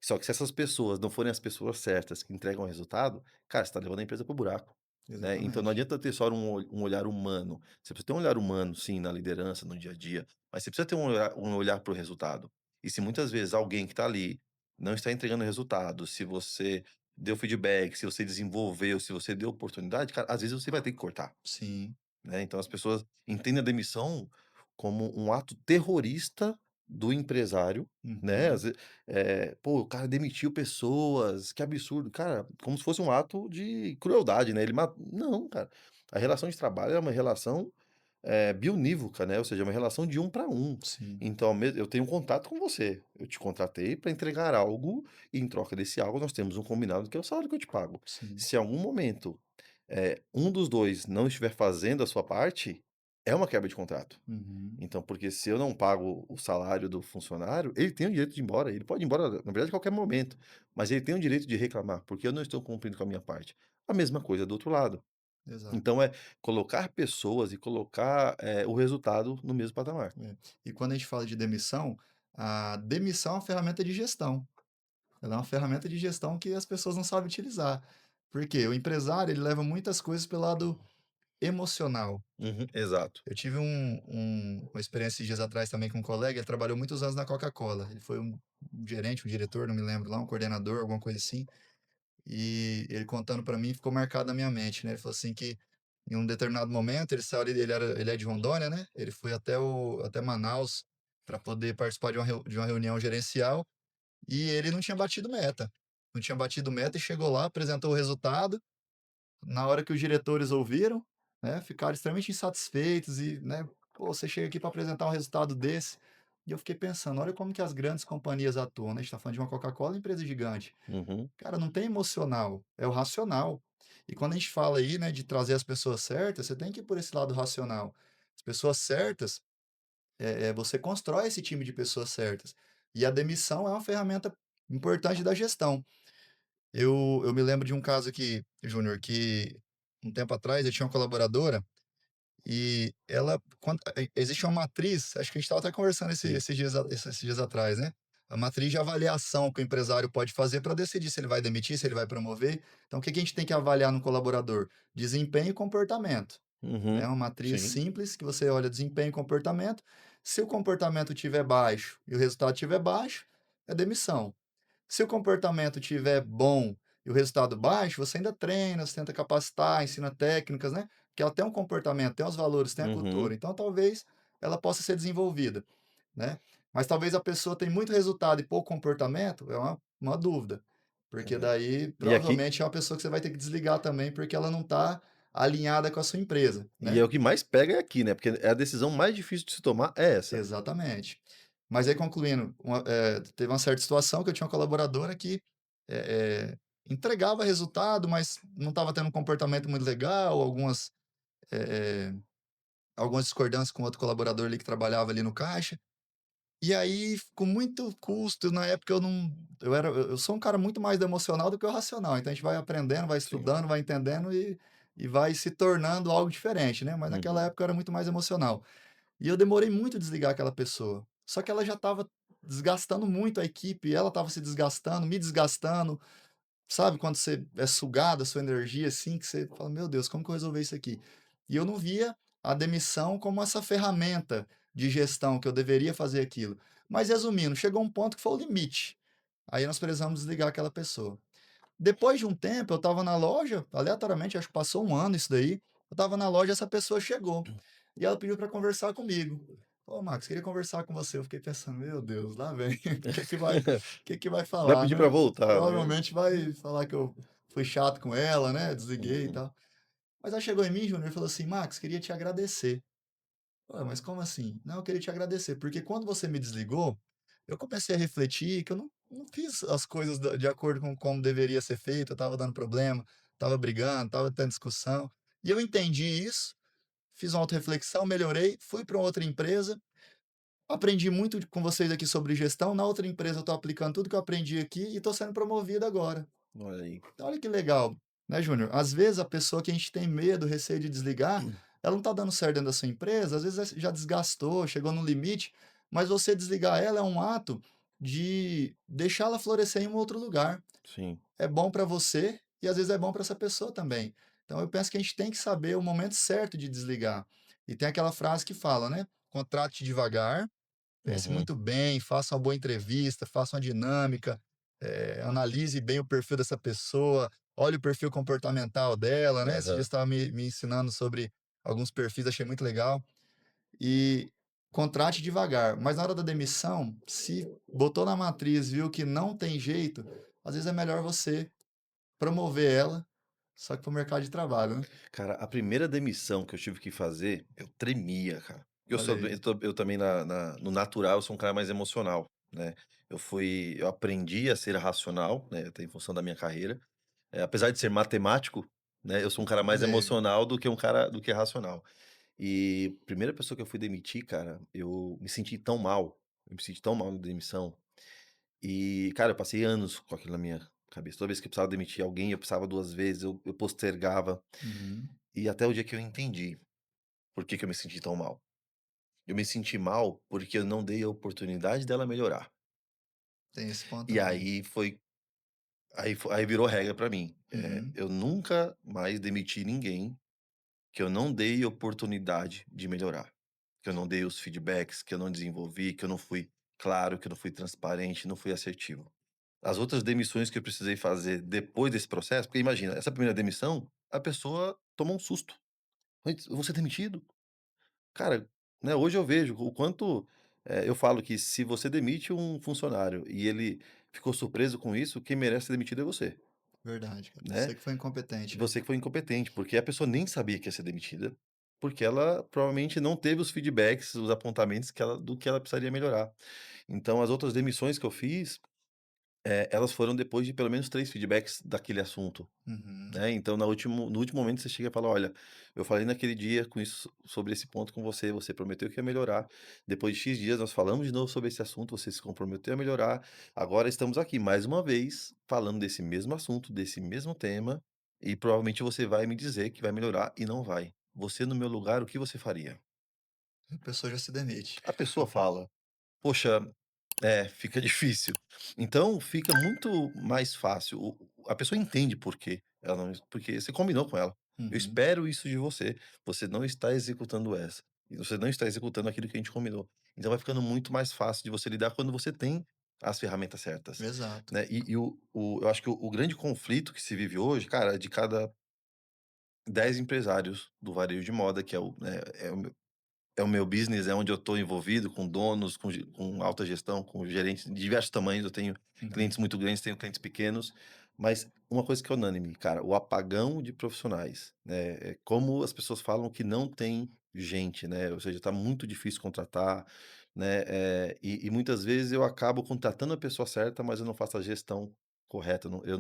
Só que se essas pessoas não forem as pessoas certas que entregam resultado, cara, você tá levando a empresa para o buraco, né. Então não exatamente. adianta ter só um olhar humano. Você precisa ter um olhar humano, sim, na liderança, no dia a dia, mas você precisa ter um olhar para o resultado. E se muitas vezes alguém que está ali não está entregando resultado, se você deu feedback, se você desenvolveu, se você deu oportunidade, cara, às vezes você vai ter que cortar. Sim, Né, então as pessoas entendem a demissão como um ato terrorista do empresário, né, uhum, "Pô, o cara demitiu pessoas, que absurdo", cara, como se fosse um ato de crueldade, né, ele ma não, cara, a relação de trabalho é uma relação, bionívoca, né, ou seja, é uma relação de um para um. sim, Então eu tenho um contato com você, eu te contratei para entregar algo e em troca desse algo nós temos um combinado que é o salário que eu te pago. sim, Se em algum momento um dos 2 não estiver fazendo a sua parte, é uma quebra de contrato. uhum, Então, porque se eu não pago o salário do funcionário, ele tem o direito de ir embora, ele pode ir embora, na verdade, a qualquer momento, mas ele tem o direito de reclamar, porque eu não estou cumprindo com a minha parte. A mesma coisa do outro lado. exato. Então é colocar pessoas e colocar, o resultado no mesmo patamar. É. E quando a gente fala de demissão, a demissão é uma ferramenta de gestão. Ela é uma ferramenta de gestão que as pessoas não sabem utilizar. Por quê? O empresário, ele leva muitas coisas pelo lado emocional. Uhum, exato. Eu tive uma experiência esses dias atrás também com um colega, ele trabalhou muitos anos na Coca-Cola. Ele foi um gerente, um diretor, não me lembro lá, um coordenador, alguma coisa assim. E ele contando para mim, ficou marcado na minha mente, né? Ele falou assim que em um determinado momento, ele saiu ali, ele é de Rondônia, né? Ele foi até Manaus para poder participar de uma reunião gerencial e ele não tinha batido meta. Não tinha batido meta e chegou lá, apresentou o resultado. Na hora que os diretores ouviram, né, ficaram extremamente insatisfeitos e, né, pô, você chega aqui para apresentar um resultado desse. E eu fiquei pensando, olha como que as grandes companhias atuam, né? A gente está falando de uma Coca-Cola, empresa gigante. Uhum. Cara, não tem emocional, é o racional. E quando a gente fala aí, né, de trazer as pessoas certas, você tem que ir por esse lado racional. As pessoas certas, você constrói esse time de pessoas certas. E a demissão é uma ferramenta importante da gestão. Eu me lembro de um caso aqui, Júnior, que um tempo atrás eu tinha uma colaboradora e ela, existe uma matriz, acho que a gente estava até conversando Sim. esses dias atrás, né? A matriz de avaliação que o empresário pode fazer para decidir se ele vai demitir, se ele vai promover. Então, o que que a gente tem que avaliar no colaborador? Desempenho e comportamento. Né? Uhum. Uma matriz Sim. simples que você olha desempenho e comportamento. Se o comportamento estiver baixo e o resultado estiver baixo, é demissão. Se o comportamento estiver bom e o resultado baixo, você ainda treina, você tenta capacitar, ensina técnicas, né? Que ela tem um comportamento, tem os valores, tem a cultura. Uhum. Então, talvez ela possa ser desenvolvida, né? Mas talvez a pessoa tenha muito resultado e pouco comportamento, é uma dúvida. Porque É. daí, E aqui provavelmente, é uma pessoa que você vai ter que desligar também, porque ela não está alinhada com a sua empresa, e né? é o que mais pega é aqui, né, porque é a decisão mais difícil de se tomar é essa. Exatamente. Mas aí concluindo, teve uma certa situação que eu tinha uma colaboradora que, entregava resultado, mas não estava tendo um comportamento muito legal, eh algumas discordâncias com outro colaborador ali que trabalhava ali no caixa. E aí, com muito custo, na época eu não eu sou um cara muito mais do emocional do que o racional, então a gente vai aprendendo, vai Sim. estudando, vai entendendo e vai se tornando algo diferente, né, mas naquela Uhum. época eu era muito mais emocional. E eu demorei muito a desligar aquela pessoa. Só que ela já estava desgastando muito a equipe, ela estava se desgastando, me desgastando. Sabe quando você é sugado a sua energia assim, que você fala: "Meu Deus, como que eu vou resolver isso aqui?". E eu não via a demissão como essa ferramenta de gestão que eu deveria fazer aquilo. Mas resumindo, chegou um ponto que foi o limite. Aí nós precisamos desligar aquela pessoa. Depois de um tempo, eu estava na loja, aleatoriamente, acho que passou um ano isso daí, eu estava na loja, essa pessoa chegou, e ela pediu para conversar comigo. "Ô Max, queria conversar com você", eu fiquei pensando: "Meu Deus, lá vem, o que que vai Vai falar, pedir né?". pra voltar, né. Provavelmente vai falar que eu fui chato com ela, né, desliguei e Uhum. tal. Mas ela chegou em mim, Júnior, e falou assim: "Max, queria te agradecer". "Ué, mas como assim?". "Não, eu queria te agradecer, porque quando você me desligou, eu comecei a refletir que eu não fiz as coisas de acordo com como deveria ser feito, eu estava dando problema, estava brigando, estava tendo discussão. E eu entendi isso, fiz uma autorreflexão, melhorei, fui para outra empresa, aprendi muito com vocês aqui sobre gestão, na outra empresa eu estou aplicando tudo que eu aprendi aqui e estou sendo promovido agora. Olha aí. Então, olha que legal, né, Júnior? Às vezes a pessoa que a gente tem medo, receio de desligar, ela não está dando certo dentro da sua empresa, às vezes já desgastou, chegou no limite, mas você desligar ela é um ato de deixá-la florescer em um outro lugar. Sim. É bom para você e às vezes é bom para essa pessoa também. Então eu penso que a gente tem que saber o momento certo de desligar. E tem aquela frase que fala, né? Contrate devagar. Pense Uhum. muito bem, faça uma boa entrevista, faça uma dinâmica, analise bem o perfil dessa pessoa, olhe o perfil comportamental dela, né? Esses dias Aham. você estava me ensinando sobre alguns perfis, achei muito legal. E contrate devagar, mas na hora da demissão, se botou na matriz, viu que não tem jeito, às vezes é melhor você promover ela, só que para o mercado de trabalho, né? Cara, a primeira demissão que eu tive que fazer, eu tremia, cara. Eu Olha sou aí. eu também no natural, eu sou um cara mais emocional, né. Eu aprendi a ser racional, né, até em função da minha carreira, apesar de ser matemático, né, eu sou um cara mais Olha aí. emocional do que um cara do que racional. E primeira pessoa que eu fui demitir, cara, eu me senti tão mal, eu me senti tão mal na demissão, e, cara, eu passei anos com aquilo na minha cabeça. Toda vez que eu precisava demitir alguém, eu precisava 2 vezes, eu postergava, Uhum. e até o dia que eu entendi por que que eu me senti tão mal. Eu me senti mal porque eu não dei a oportunidade dela melhorar. Tem esse ponto E também. aí virou regra pra mim, Uhum. eu nunca mais demiti ninguém que eu não dei oportunidade de melhorar, que eu não dei os feedbacks, que eu não desenvolvi, que eu não fui claro, que eu não fui transparente, não fui assertivo. As outras demissões que eu precisei fazer depois desse processo, porque imagina, essa primeira demissão, a pessoa tomou um susto: "Oi, eu vou ser demitido?". Cara, né, hoje eu vejo o quanto, eu falo que se você demite um funcionário e ele ficou surpreso com isso, quem merece ser demitido é você, Verdade, cara. né. Você que foi incompetente aí. Você que foi incompetente, porque a pessoa nem sabia que ia ser demitida, porque ela provavelmente não teve os feedbacks, os apontamentos do que ela precisaria melhorar. Então as outras demissões que eu fiz, elas foram depois de pelo menos 3 feedbacks daquele assunto. Uhum. Né, então no último momento você chega e fala: "Olha, eu falei naquele dia com isso sobre esse ponto com você, você prometeu que ia melhorar. Depois de X dias nós falamos de novo sobre esse assunto, você se comprometeu a melhorar. Agora estamos aqui mais uma vez falando desse mesmo assunto, desse mesmo tema, e provavelmente você vai me dizer que vai melhorar e não vai. Você no meu lugar, o que você faria?". A pessoa já se demite. A pessoa fala: "Poxa, fica difícil. Então fica muito mais fácil, a pessoa entende por quê, ela não porque você combinou com ela. "Eu Uhum. espero isso de você, você não está executando essa, e você não está executando aquilo que a gente combinou". Então vai ficando muito mais fácil de você lidar quando você tem as ferramentas certas, Exato. né. E eu acho que o grande conflito que se vive hoje, cara, é de cada 10 empresários do varejo de moda, que é o meu business, é onde eu estou envolvido com donos, com alta gestão, com gerentes de diversos tamanhos. Eu tenho clientes Uhum. muito grandes, tenho clientes pequenos, mas uma coisa que é unânime, cara, o apagão de profissionais, né? É como as pessoas falam que não tem gente, né? Ou seja, está muito difícil contratar, né? E muitas vezes eu acabo contratando a pessoa certa, mas eu não faço a gestão correta, eu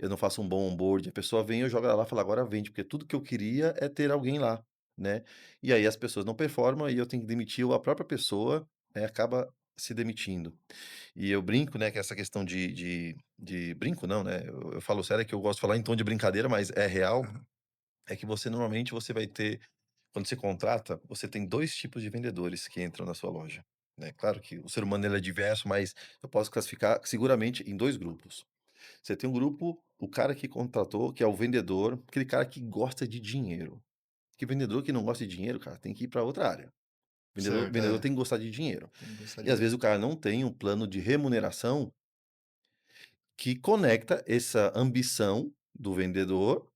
não faço um bom onboard. A pessoa vem, eu jogo ela lá e falo, agora vende, porque tudo que eu queria é ter alguém lá, né? E aí as pessoas não performam e eu tenho que demitir ou a própria pessoa, acaba se demitindo. E eu brinco, né, que essa questão de brinco não, né, eu falo sério, é que eu gosto de falar em tom de brincadeira, mas é real, é que você normalmente você vai ter quando você contrata, você tem 2 tipos de vendedores que entram na sua loja, né. Claro que o ser humano ele é diverso, mas eu posso classificar seguramente em 2 grupos. Você tem um grupo, o cara que contratou, que é o vendedor, aquele cara que gosta de dinheiro. Que vendedor que não gosta de dinheiro, cara, tem que ir para outra área. Certo, Vendedor é. tem que gostar de dinheiro. Tem que gostar E de às vezes dinheiro. o cara não tem um plano de remuneração que conecta essa ambição do vendedor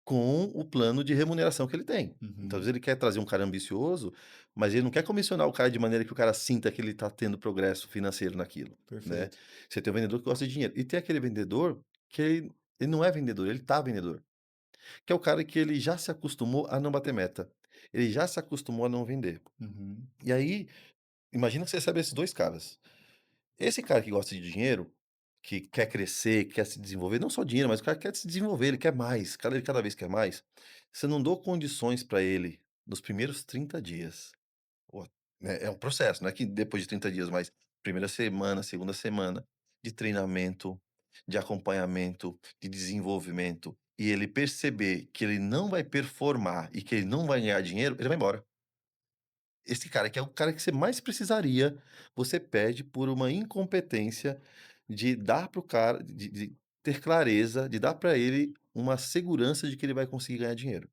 com o plano de remuneração que ele tem. Então, às vezes Uhum. ele quer trazer um cara ambicioso, mas ele não quer comissionar o cara de maneira que o cara sinta que ele está tendo progresso financeiro naquilo, né. Perfeito. Você tem o vendedor que gosta de dinheiro, e tem aquele vendedor que ele não é vendedor, ele tá vendedor, que é o cara que ele já se acostumou a não bater meta, ele já se acostumou a não vender. Uhum. E aí, imagina que você recebe esses 2 caras. Esse cara que gosta de dinheiro, que quer crescer, quer se desenvolver, não só dinheiro, mas o cara quer se desenvolver, ele quer mais, cada vez quer mais, você não dou condições para ele nos primeiros 30 dias. Pô, né, é um processo, não é que depois de 30 dias, mas primeira semana, segunda semana de treinamento, de acompanhamento, de desenvolvimento, e ele perceber que ele não vai performar e que ele não vai ganhar dinheiro, ele vai embora. Esse cara que é o cara que você mais precisaria, você perde por uma incompetência de dar para o cara, de ter clareza, de dar para ele uma segurança de que ele vai conseguir ganhar dinheiro,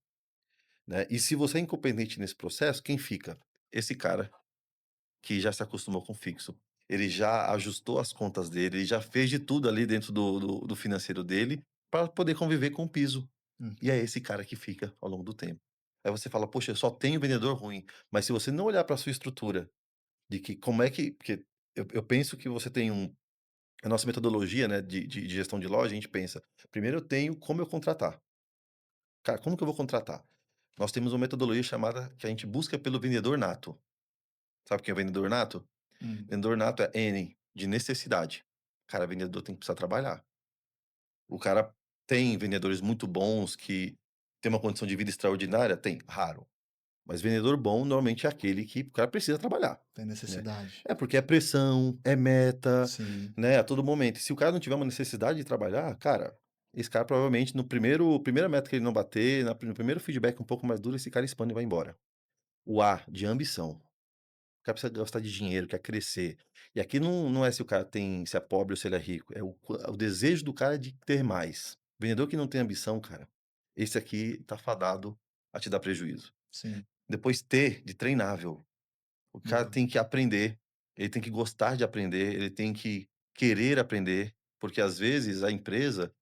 né. E se você é incompetente nesse processo, quem fica? Esse cara que já se acostumou com o fixo. Ele já ajustou as contas dele, ele já fez de tudo ali dentro do financeiro dele, para poder conviver com o piso. E é Uhum, esse cara que fica ao longo do tempo. Aí você fala: "Poxa, eu só tenho vendedor ruim", mas se você não olhar para sua estrutura, de que como é que porque eu penso que você tem a nossa metodologia, né, de gestão de loja, a gente pensa: "Primeiro eu tenho como eu contratar". Cara, como que eu vou contratar? Nós temos uma metodologia chamada que a gente busca pelo vendedor nato. Sabe o que é o vendedor nato? hum, Vendedor nato é N, de necessidade. Cara, vendedor tem que precisar trabalhar. O cara tem vendedores muito bons que tem uma condição de vida extraordinária? Tem, raro. Mas vendedor bom normalmente é aquele que o cara precisa trabalhar, tem né. necessidade. É porque é pressão, é meta, Sim, né, a todo momento. Se o cara não tiver uma necessidade de trabalhar, cara, esse cara provavelmente no primeira meta que ele não bater, no primeiro feedback um pouco mais duro, esse cara expande e vai embora. O A, de ambição. O cara precisa gastar de dinheiro, quer crescer. E aqui não é se o cara tem se é pobre ou se ele é rico, é o desejo do cara de ter mais. Vendedor que não tem ambição, cara, esse aqui tá fadado a te dar prejuízo. sim, Depois T, de treinável. O cara boa. tem que aprender, ele tem que gostar de aprender, ele tem que querer aprender, porque às vezes a empresa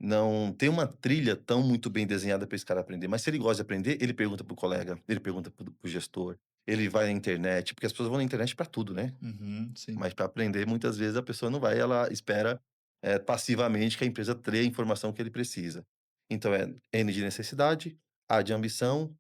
não tem uma trilha tão muito bem desenhada para esse cara aprender, mas se ele gosta de aprender, ele pergunta para o colega, ele pergunta para o gestor, ele vai na internet, porque as pessoas vão na internet para tudo, né. Uhum, sim, Mas para aprender, muitas vezes a pessoa não vai, ela espera, passivamente que a empresa dê a informação que ele precisa. Então é N de necessidade, A de ambição,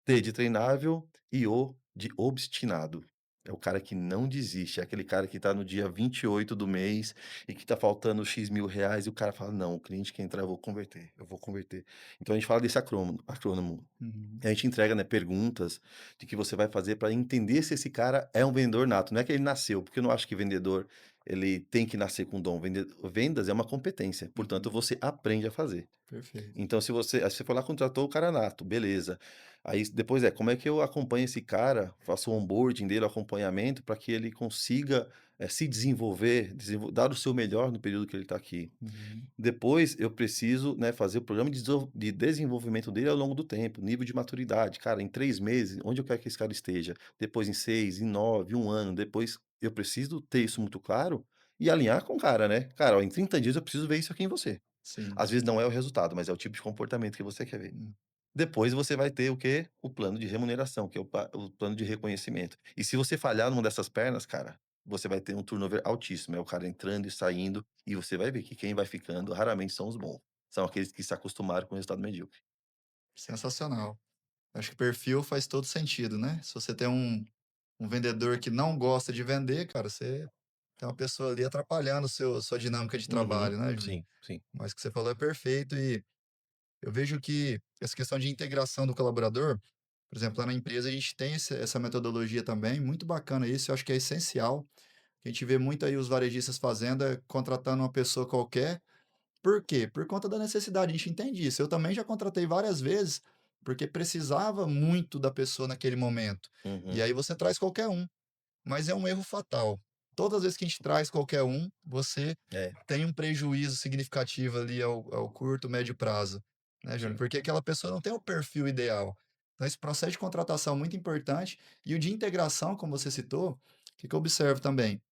T de treinável e O de obstinado. É o cara que não desiste, é aquele cara que está no dia 28 do mês e que está faltando X mil reais e o cara fala: "Não, o cliente que entrar eu vou converter, eu vou converter". Então a gente fala desse acrônomo. uhum, E a gente entrega, né, perguntas de que você vai fazer para entender se esse cara é um vendedor nato, não é que ele nasceu, porque eu não acho que vendedor, ele tem que nascer com dom, vendas é uma competência, portanto uhum, você aprende a fazer. perfeito. Então se você aí você foi lá, contratou o cara nato, beleza. Aí depois é, como é que eu acompanho esse cara, faço o onboarding dele, o acompanhamento para que ele consiga, se desenvolver, dar o seu melhor no período que ele está aqui. Uhum, Depois eu preciso, né, fazer o programa de desenvolvimento dele ao longo do tempo, nível de maturidade. Cara, em 3 meses, onde eu quero que esse cara esteja? Depois em 6, em 9, 1 ano. Depois eu preciso ter isso muito claro e alinhar com o cara, né. "Cara, ó, em 30 dias eu preciso ver isso aqui em você". sim, Às vezes não é o resultado, mas é o tipo de comportamento que você quer ver. hum, Depois você vai ter o quê? O plano de remuneração, que é o plano de reconhecimento. E se você falhar numa dessas pernas, cara, você vai ter um turnover altíssimo, é o cara entrando e saindo, e você vai ver que quem vai ficando raramente são os bons, são aqueles que se acostumaram com o resultado medíocre. sensacional. Acho que perfil faz todo sentido, né. Se você tem um vendedor que não gosta de vender, cara, você tem uma pessoa ali atrapalhando o seu sua dinâmica de Uhum. trabalho, né, Júnior. Sim, sim. Mas o que você falou é perfeito e eu vejo que essa questão de integração do colaborador, por exemplo, lá na empresa a gente tem essa metodologia também, muito bacana isso, eu acho que é essencial. A gente vê muito aí os varejistas fazendo, contratando uma pessoa qualquer. Por quê? Por conta da necessidade, a gente entende isso. Eu também já contratei várias vezes, porque precisava muito da pessoa naquele momento. E Uhum. aí você traz qualquer um, mas é um erro fatal. Todas as vezes que a gente traz qualquer um, você É, tem um prejuízo significativo ali ao curto, médio prazo, né, Júnior? sim. Porque aquela pessoa não tem o perfil ideal. Então, esse processo de contratação é muito importante. E o de integração, como você citou, o que que eu observo também?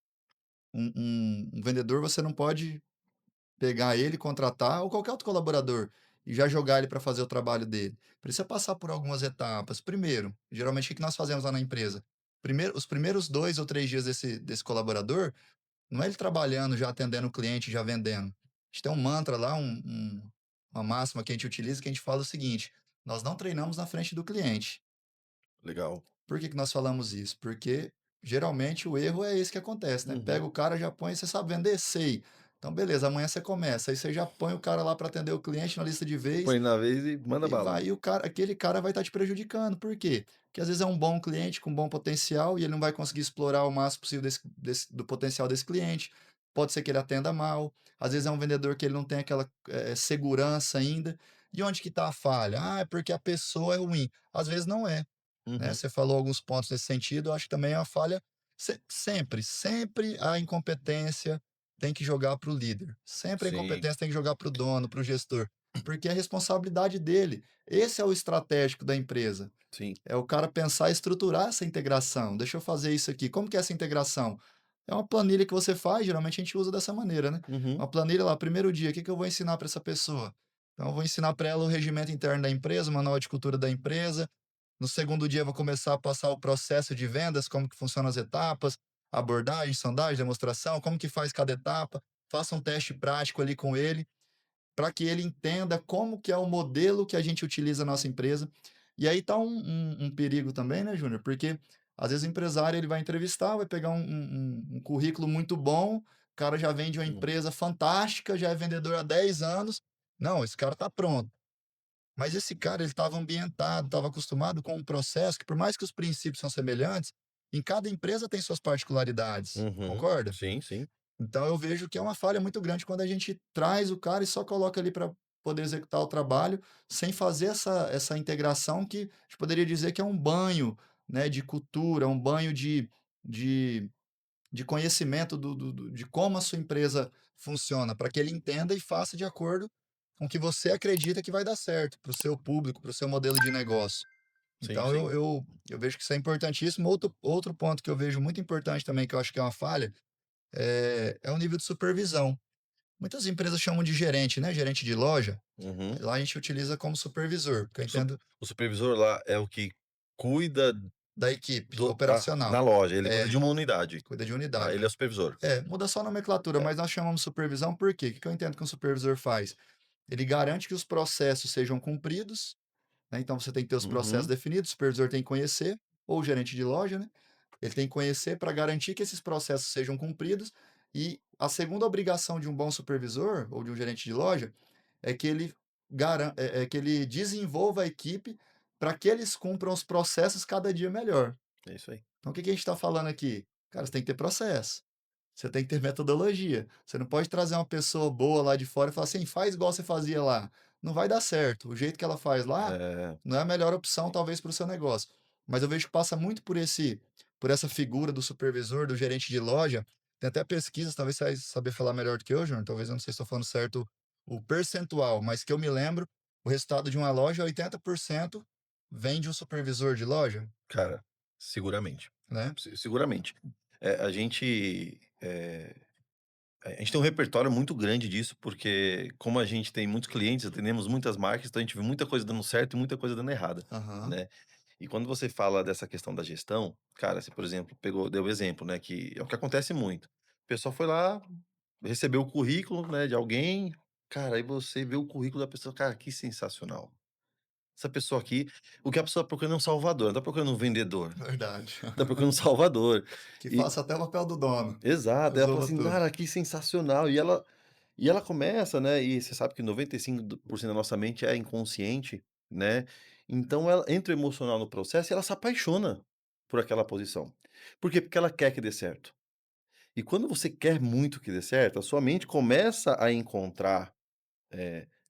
Um vendedor, você não pode pegar ele, contratar ou qualquer outro colaborador e já jogar ele para fazer o trabalho dele. Precisa passar por algumas etapas. Primeiro, geralmente o que que nós fazemos lá na empresa? Primeiro, os primeiros 2 ou 3 dias desse colaborador, não é ele trabalhando, já atendendo o cliente, já vendendo. A gente tem um mantra lá, uma máxima que a gente utiliza, que a gente fala o seguinte: "Nós não treinamos na frente do cliente". Legal. Por que que nós falamos isso? Porque geralmente o erro é esse que acontece, né, pega Uhum. o cara, já põe: "Você sabe vender? Sei". Então beleza, amanhã você começa, aí você já põe o cara lá para atender o cliente na lista de vez, Põe na vez e manda e bala. vai, e o cara, aquele cara vai estar te prejudicando, por quê? Porque às vezes é um bom cliente com bom potencial e ele não vai conseguir explorar o máximo possível do potencial desse cliente. Pode ser que ele atenda mal, às vezes é um vendedor que ele não tem aquela, segurança ainda. E onde que está a falha? "Ah, é porque a pessoa é ruim", às vezes não é, né, Uhum. você falou alguns pontos nesse sentido, eu acho que também é uma falha. Sempre a incompetência tem que jogar para o líder, sempre a Sim, incompetência tem que jogar para o dono, para o gestor, porque é responsabilidade dele. Esse é o estratégico da empresa. sim. É o cara pensar e estruturar essa integração. Deixa eu fazer isso aqui. Como que é essa integração? É uma planilha que você faz, geralmente a gente usa dessa maneira, né? Uhum. Uma planilha lá, primeiro dia, o que que eu vou ensinar para essa pessoa? Então, eu vou ensinar para ela o regimento interno da empresa, o manual de cultura da empresa. No segundo dia, eu vou começar a passar o processo de vendas, como que funcionam as etapas, abordagem, sondagem, demonstração, como que faz cada etapa. Faça um teste prático ali com ele para que ele entenda como que é o modelo que a gente utiliza na nossa empresa. E aí tá um perigo também, né, Júnior? Porque às vezes o empresário ele vai entrevistar, vai pegar um currículo muito bom, o cara já vem de uma Hum. empresa fantástica, já é vendedor há 10 anos. Não, esse cara tá pronto. Mas esse cara ele estava ambientado, estava acostumado com um processo que, por mais que os princípios são semelhantes, em cada empresa tem suas particularidades. Uhum. Concorda? Sim, sim. Então eu vejo que é uma falha muito grande quando a gente traz o cara e só coloca ali para poder executar o trabalho, sem fazer essa integração que a gente poderia dizer que é um banho, né, de cultura, um banho de de conhecimento de como a sua empresa funciona, para que ele entenda e faça de acordo com o que você acredita que vai dar certo para o seu público, para o seu modelo de negócio. Sim, Então sim. eu vejo que isso é importantíssimo. Outro ponto que eu vejo muito importante também, que eu acho que é uma falha, é o nível de supervisão. Muitas empresas chamam de gerente, né, gerente de loja, Uhum. lá a gente utiliza como supervisor, porque eu O su entendo o supervisor lá é o que cuida da equipe na operacional. loja, ele cuida É, de uma unidade, cuida de tá, unidade. ele é o supervisor. É, muda só a nomenclatura, É. mas nós chamamos supervisão por quê? O que que eu entendo que um supervisor faz? Ele garante que os processos sejam cumpridos, né, então você tem que ter os processos Uhum. definidos, o supervisor tem que conhecer, ou o gerente de loja, né, ele tem que conhecer para garantir que esses processos sejam cumpridos, e a segunda obrigação de um bom supervisor, ou de um gerente de loja, é que ele é que ele desenvolva a equipe para que eles cumpram os processos cada dia melhor. É isso aí. Então o que que a gente está falando aqui? Cara, você tem que ter processo. Você tem que ter metodologia. Você não pode trazer uma pessoa boa lá de fora e falar assim: "Faz igual você fazia lá". Não vai dar certo. O jeito que ela faz lá É, não é a melhor opção, talvez, para o seu negócio. Mas eu vejo que passa muito por essa figura do supervisor, do gerente de loja. Tem até pesquisas, talvez você vai saber falar melhor do que eu, Júnior, talvez eu não sei se estou falando certo o percentual, mas que eu me lembro, o resultado de uma loja, 80% vem de um supervisor de loja, cara, seguramente, né. seguramente. A gente tem um repertório muito grande disso, porque como a gente tem muitos clientes, atendemos muitas marcas, então a gente vê muita coisa dando certo e muita coisa dando errada, Aham, né. E quando você fala dessa questão da gestão, cara, você, por exemplo, deu o exemplo, né, que é o que acontece muito. O pessoal foi lá, recebeu o currículo, né, de alguém, cara, aí você vê o currículo da pessoa, cara, que sensacional. Essa pessoa aqui, o que a pessoa tá procurando é um salvador, não tá procurando um vendedor, verdade. tá procurando um salvador. Que E faça até o papel do dono, exato, ela fala resolva assim: tudo. "Cara, que sensacional", e ela começa, né, e você sabe que 95% da nossa mente é inconsciente, né, então ela entra o emocional no processo e ela se apaixona por aquela posição. Por quê? Porque ela quer que dê certo. E quando você quer muito que dê certo, a sua mente começa a encontrar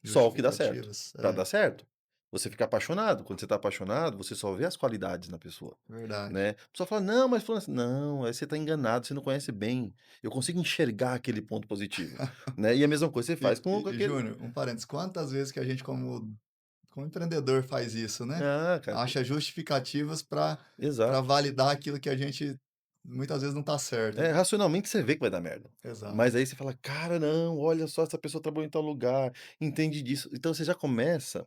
só o que dá certo, Justificativas, pra é, dar certo. Você fica apaixonado, quando você tá apaixonado, você só vê as qualidades na pessoa, verdade. né. A pessoa fala: "Não, mas fulano assim", não, aí você tá enganado, você não conhece bem. Eu consigo enxergar aquele ponto positivo, né. E a mesma coisa você faz com aquele Júnior, um parênteses, quantas vezes que a gente como empreendedor faz isso, né? ah, cara, Acha justificativas para exato. validar aquilo que a gente muitas vezes não está certo. É, racionalmente você vê que vai dar merda. Mas Exato. aí você fala: "Cara, não, olha só, essa pessoa trabalhou em tal lugar, entende disso". Então você já começa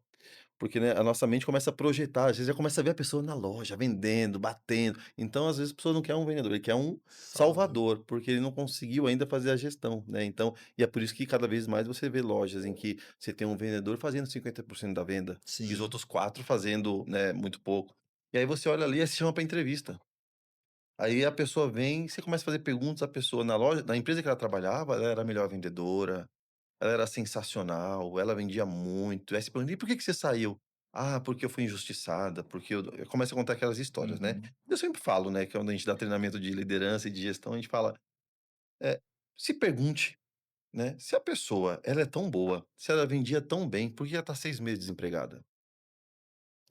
porque, né, a nossa mente começa a projetar, às vezes já começa a ver a pessoa na loja, vendendo, batendo. Então, às vezes, a pessoa não quer um vendedor, ele quer um Salvador. salvador, porque ele não conseguiu ainda fazer a gestão, né. Então e é por isso que cada vez mais você vê lojas em que você tem um vendedor fazendo 50% da venda, e os Sim, outros 4 fazendo, né, muito pouco. E aí você olha ali e se chama para entrevista. Aí a pessoa vem, você começa a fazer perguntas, a pessoa na empresa que ela trabalhava, ela era a melhor vendedora, ela era sensacional, ela vendia muito. Aí você pergunta: "E por que que você saiu?". "Ah, porque eu fui injustiçada, porque eu" começa a contar aquelas histórias, né. Uhum. Eu sempre falo, né, que é quando a gente dá treinamento de liderança e de gestão, a gente fala, se pergunte, né, se a pessoa ela é tão boa, se ela vendia tão bem, por que ela tá 6 meses desempregada?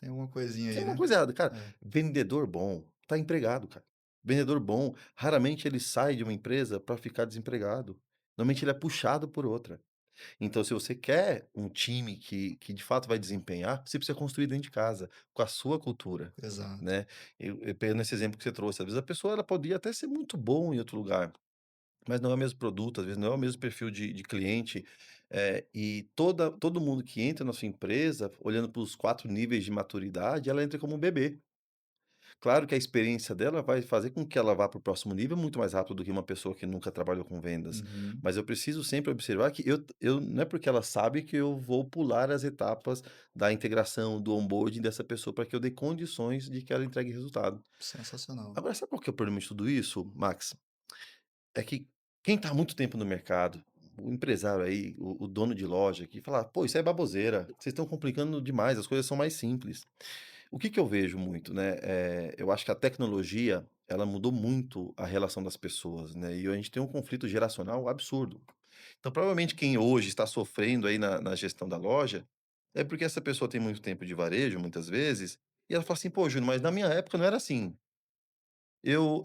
Tem alguma coisinha Tem aí, uma né? coisa errada, cara. É, Vendedor bom tá empregado, cara. Vendedor bom, raramente ele sai de uma empresa para ficar desempregado. Normalmente ele é puxado por outra. Então, se você quer um time que de fato vai desempenhar, você precisa construir dentro de casa, com a sua cultura, exato. né. Eu pegando esse exemplo que você trouxe, às vezes a pessoa ela poderia até ser muito bom em outro lugar, mas não é o mesmo produto, às vezes não é o mesmo perfil de cliente, e todo mundo que entra na sua empresa, olhando para os 4 níveis de maturidade, ela entra como um bebê. Claro que a experiência dela vai fazer com que ela vá para o próximo nível muito mais rápido do que uma pessoa que nunca trabalhou com vendas, Uhum. mas eu preciso sempre observar que eu não é porque ela sabe que eu vou pular as etapas da integração, do onboarding dessa pessoa para que eu dê condições de que ela entregue resultado. Sensacional. Agora sabe qual que é o problema de tudo isso, Max? É que quem está há muito tempo no mercado, o empresário aí, o dono de loja que fala: "Pô, isso é baboseira, vocês estão complicando demais, as coisas são mais simples". O que que eu vejo muito, né, eu acho que a tecnologia, ela mudou muito a relação das pessoas, né, e a gente tem um conflito geracional absurdo. Então, provavelmente quem hoje está sofrendo aí na gestão da loja, é porque essa pessoa tem muito tempo de varejo, muitas vezes, e ela fala assim: "Pô, Júnior, mas na minha época não era assim. Eu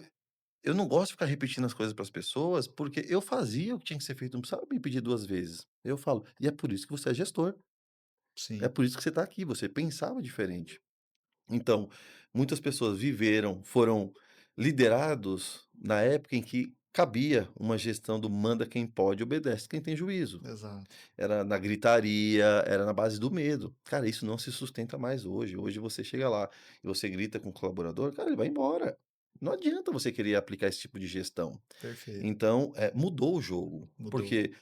eu não gosto de ficar repetindo as coisas para as pessoas, porque eu fazia o que tinha que ser feito, não precisava me pedir 2 vezes". Eu falo: "E é por isso que você é gestor, é Sim, por isso que você está aqui, você pensava diferente". Então, muitas pessoas viveram, foram liderados na época em que cabia uma gestão do manda quem pode, obedece quem tem juízo. exato. Era na gritaria, era na base do medo. Cara, isso não se sustenta mais hoje. Hoje você chega lá e você grita com o colaborador, cara, ele vai embora. Não adianta você querer aplicar esse tipo de gestão. Perfeito. Então, mudou o jogo, Mudou. porque,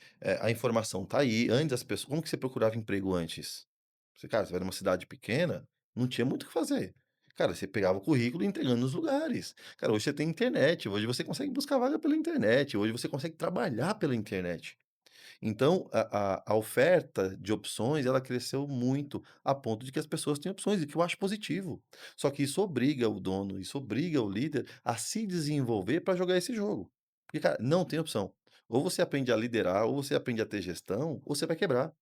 a informação tá aí, antes as pessoas como que você procurava emprego antes? Você vai numa cidade pequena, não tinha muito o que fazer. Cara, você pegava o currículo e ia entregando nos lugares. Cara, hoje você tem internet, hoje você consegue buscar vaga pela internet, hoje você consegue trabalhar pela internet. Então, a oferta de opções, ela cresceu muito, a ponto de que as pessoas têm opções, e que eu acho positivo. Só que isso obriga o dono, isso obriga o líder a se desenvolver para jogar esse jogo. Porque, cara, não tem opção. Ou você aprende a liderar, ou você aprende a ter gestão, ou você vai quebrar.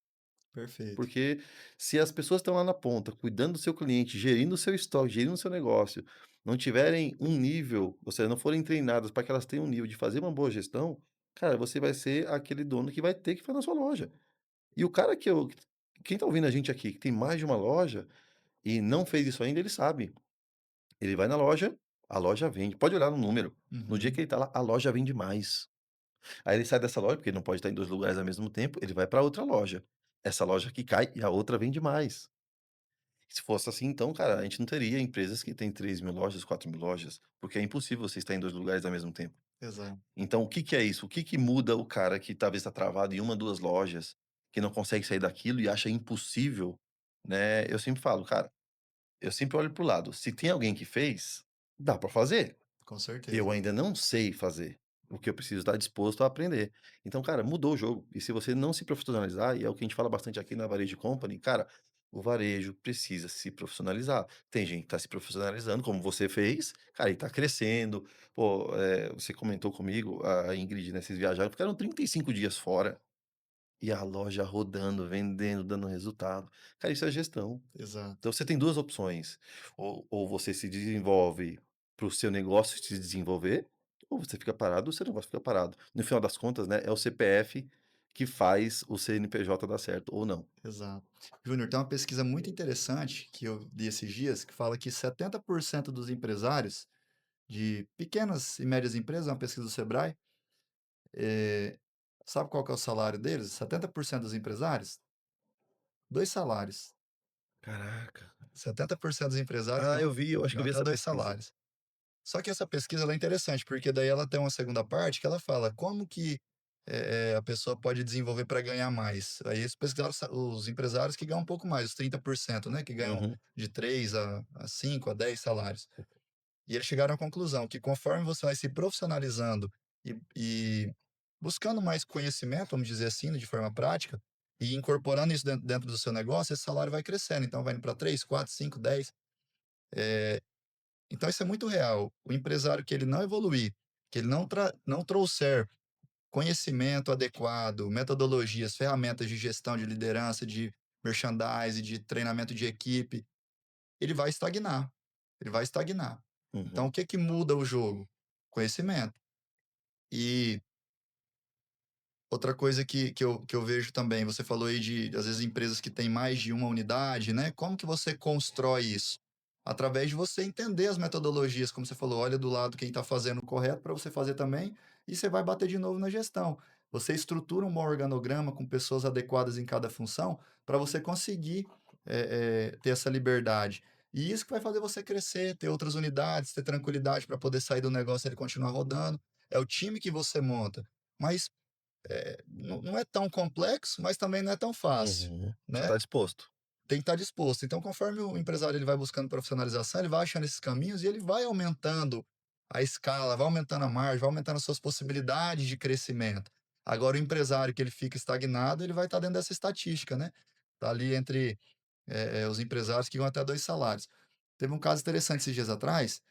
Perfeito. Porque se as pessoas estão lá na ponta, cuidando do seu cliente, gerindo o seu estoque, gerindo o seu negócio, não tiverem um nível, ou seja, não forem treinadas para que elas tenham um nível de fazer uma boa gestão, cara, você vai ser aquele dono que vai ter que ficar na sua loja. E o cara quem tá ouvindo a gente aqui, que tem mais de uma loja e não fez isso ainda, ele sabe. Ele vai na loja, a loja vende. Pode olhar no número. No dia que Uhum. ele tá lá, a loja vende mais. Aí ele sai dessa loja, porque ele não pode estar em 2 lugares ao mesmo tempo, ele vai para outra loja. Essa loja aqui cai e a outra vende mais. Se fosse assim, então, cara, a gente não teria empresas que têm 3.000 lojas, 4.000 lojas, porque é impossível você estar em 2 lugares ao mesmo tempo. Exato. Então, o que que é isso? O que que muda o cara que talvez está travado em uma, 2 lojas, que não consegue sair daquilo e acha impossível, né? Eu sempre falo, cara, eu sempre olho para o lado, se tem alguém que fez, dá para fazer. Com Eu certeza. ainda não sei fazer, o que eu preciso estar disposto a aprender. Então, cara, mudou o jogo. E se você não se profissionalizar, e é o que a gente fala bastante aqui na Varejo Company, cara, o varejo precisa se profissionalizar. Tem gente que está se profissionalizando, como você fez, cara, e está crescendo. Pô, você comentou comigo, a Ingrid, né, vocês viajaram, ficaram 35 dias fora, e a loja rodando, vendendo, dando resultado. Cara, isso é gestão. Exato. Então você tem 2 opções, ou você se desenvolve para o seu negócio se desenvolver, ou você fica parado, o seu negócio fica parado. No final das contas, né, é o CPF que faz o CNPJ dar certo ou não. Exato. Júnior, tem uma pesquisa muito interessante que eu li esses dias que fala que 70% dos empresários de pequenas e médias empresas, é uma pesquisa do Sebrae, eh, sabe qual que é o salário deles? 70% dos empresários? 2 salários. Caraca. 70% dos empresários Ah, eu vi, eu acho que eu ganham vi até essa 2 pesquisa. salários. Só que essa pesquisa ela é interessante, porque daí ela tem uma segunda parte que ela fala como que, a pessoa pode desenvolver para ganhar mais. Aí eles pesquisaram os empresários que ganham um pouco mais, os 30%, né, que ganham Uhum. de 3 a 5 a 10 salários. E eles chegaram à conclusão que conforme você vai se profissionalizando e buscando mais conhecimento, vamos dizer assim, de forma prática, e incorporando isso dentro do seu negócio, esse salário vai crescendo. Então vai indo para 3, 4, 5, 10. Então isso é muito real. O empresário que ele não evoluir, que ele não trouxer conhecimento adequado, metodologias, ferramentas de gestão de liderança, de merchandising, de treinamento de equipe, ele vai estagnar. Ele vai estagnar. Então Uhum. o que que muda o jogo? Conhecimento. E outra coisa que eu vejo também, você falou aí de, às vezes, empresas que têm mais de uma unidade, né? Como que você constrói isso? Através de você entender as metodologias, como você falou, olha do lado quem está fazendo o correto para você fazer também, e você vai bater de novo na gestão. Você estrutura um bom organograma com pessoas adequadas em cada função para você conseguir ter essa liberdade. E isso que vai fazer você crescer, ter outras unidades, ter tranquilidade para poder sair do negócio e ele continuar rodando. É o time que você monta. Mas não é tão complexo, mas também não é tão fácil, Uhum. Você né? está disposto. Tem que estar disposto. Então, conforme o empresário ele vai buscando profissionalização, ele vai achando esses caminhos e ele vai aumentando a escala, vai aumentando a margem, vai aumentando as suas possibilidades de crescimento. Agora, o empresário que ele fica estagnado, ele vai estar dentro dessa estatística, né? Tá ali entre os empresários que ganham até 2 salários. Teve um caso interessante esses dias atrás.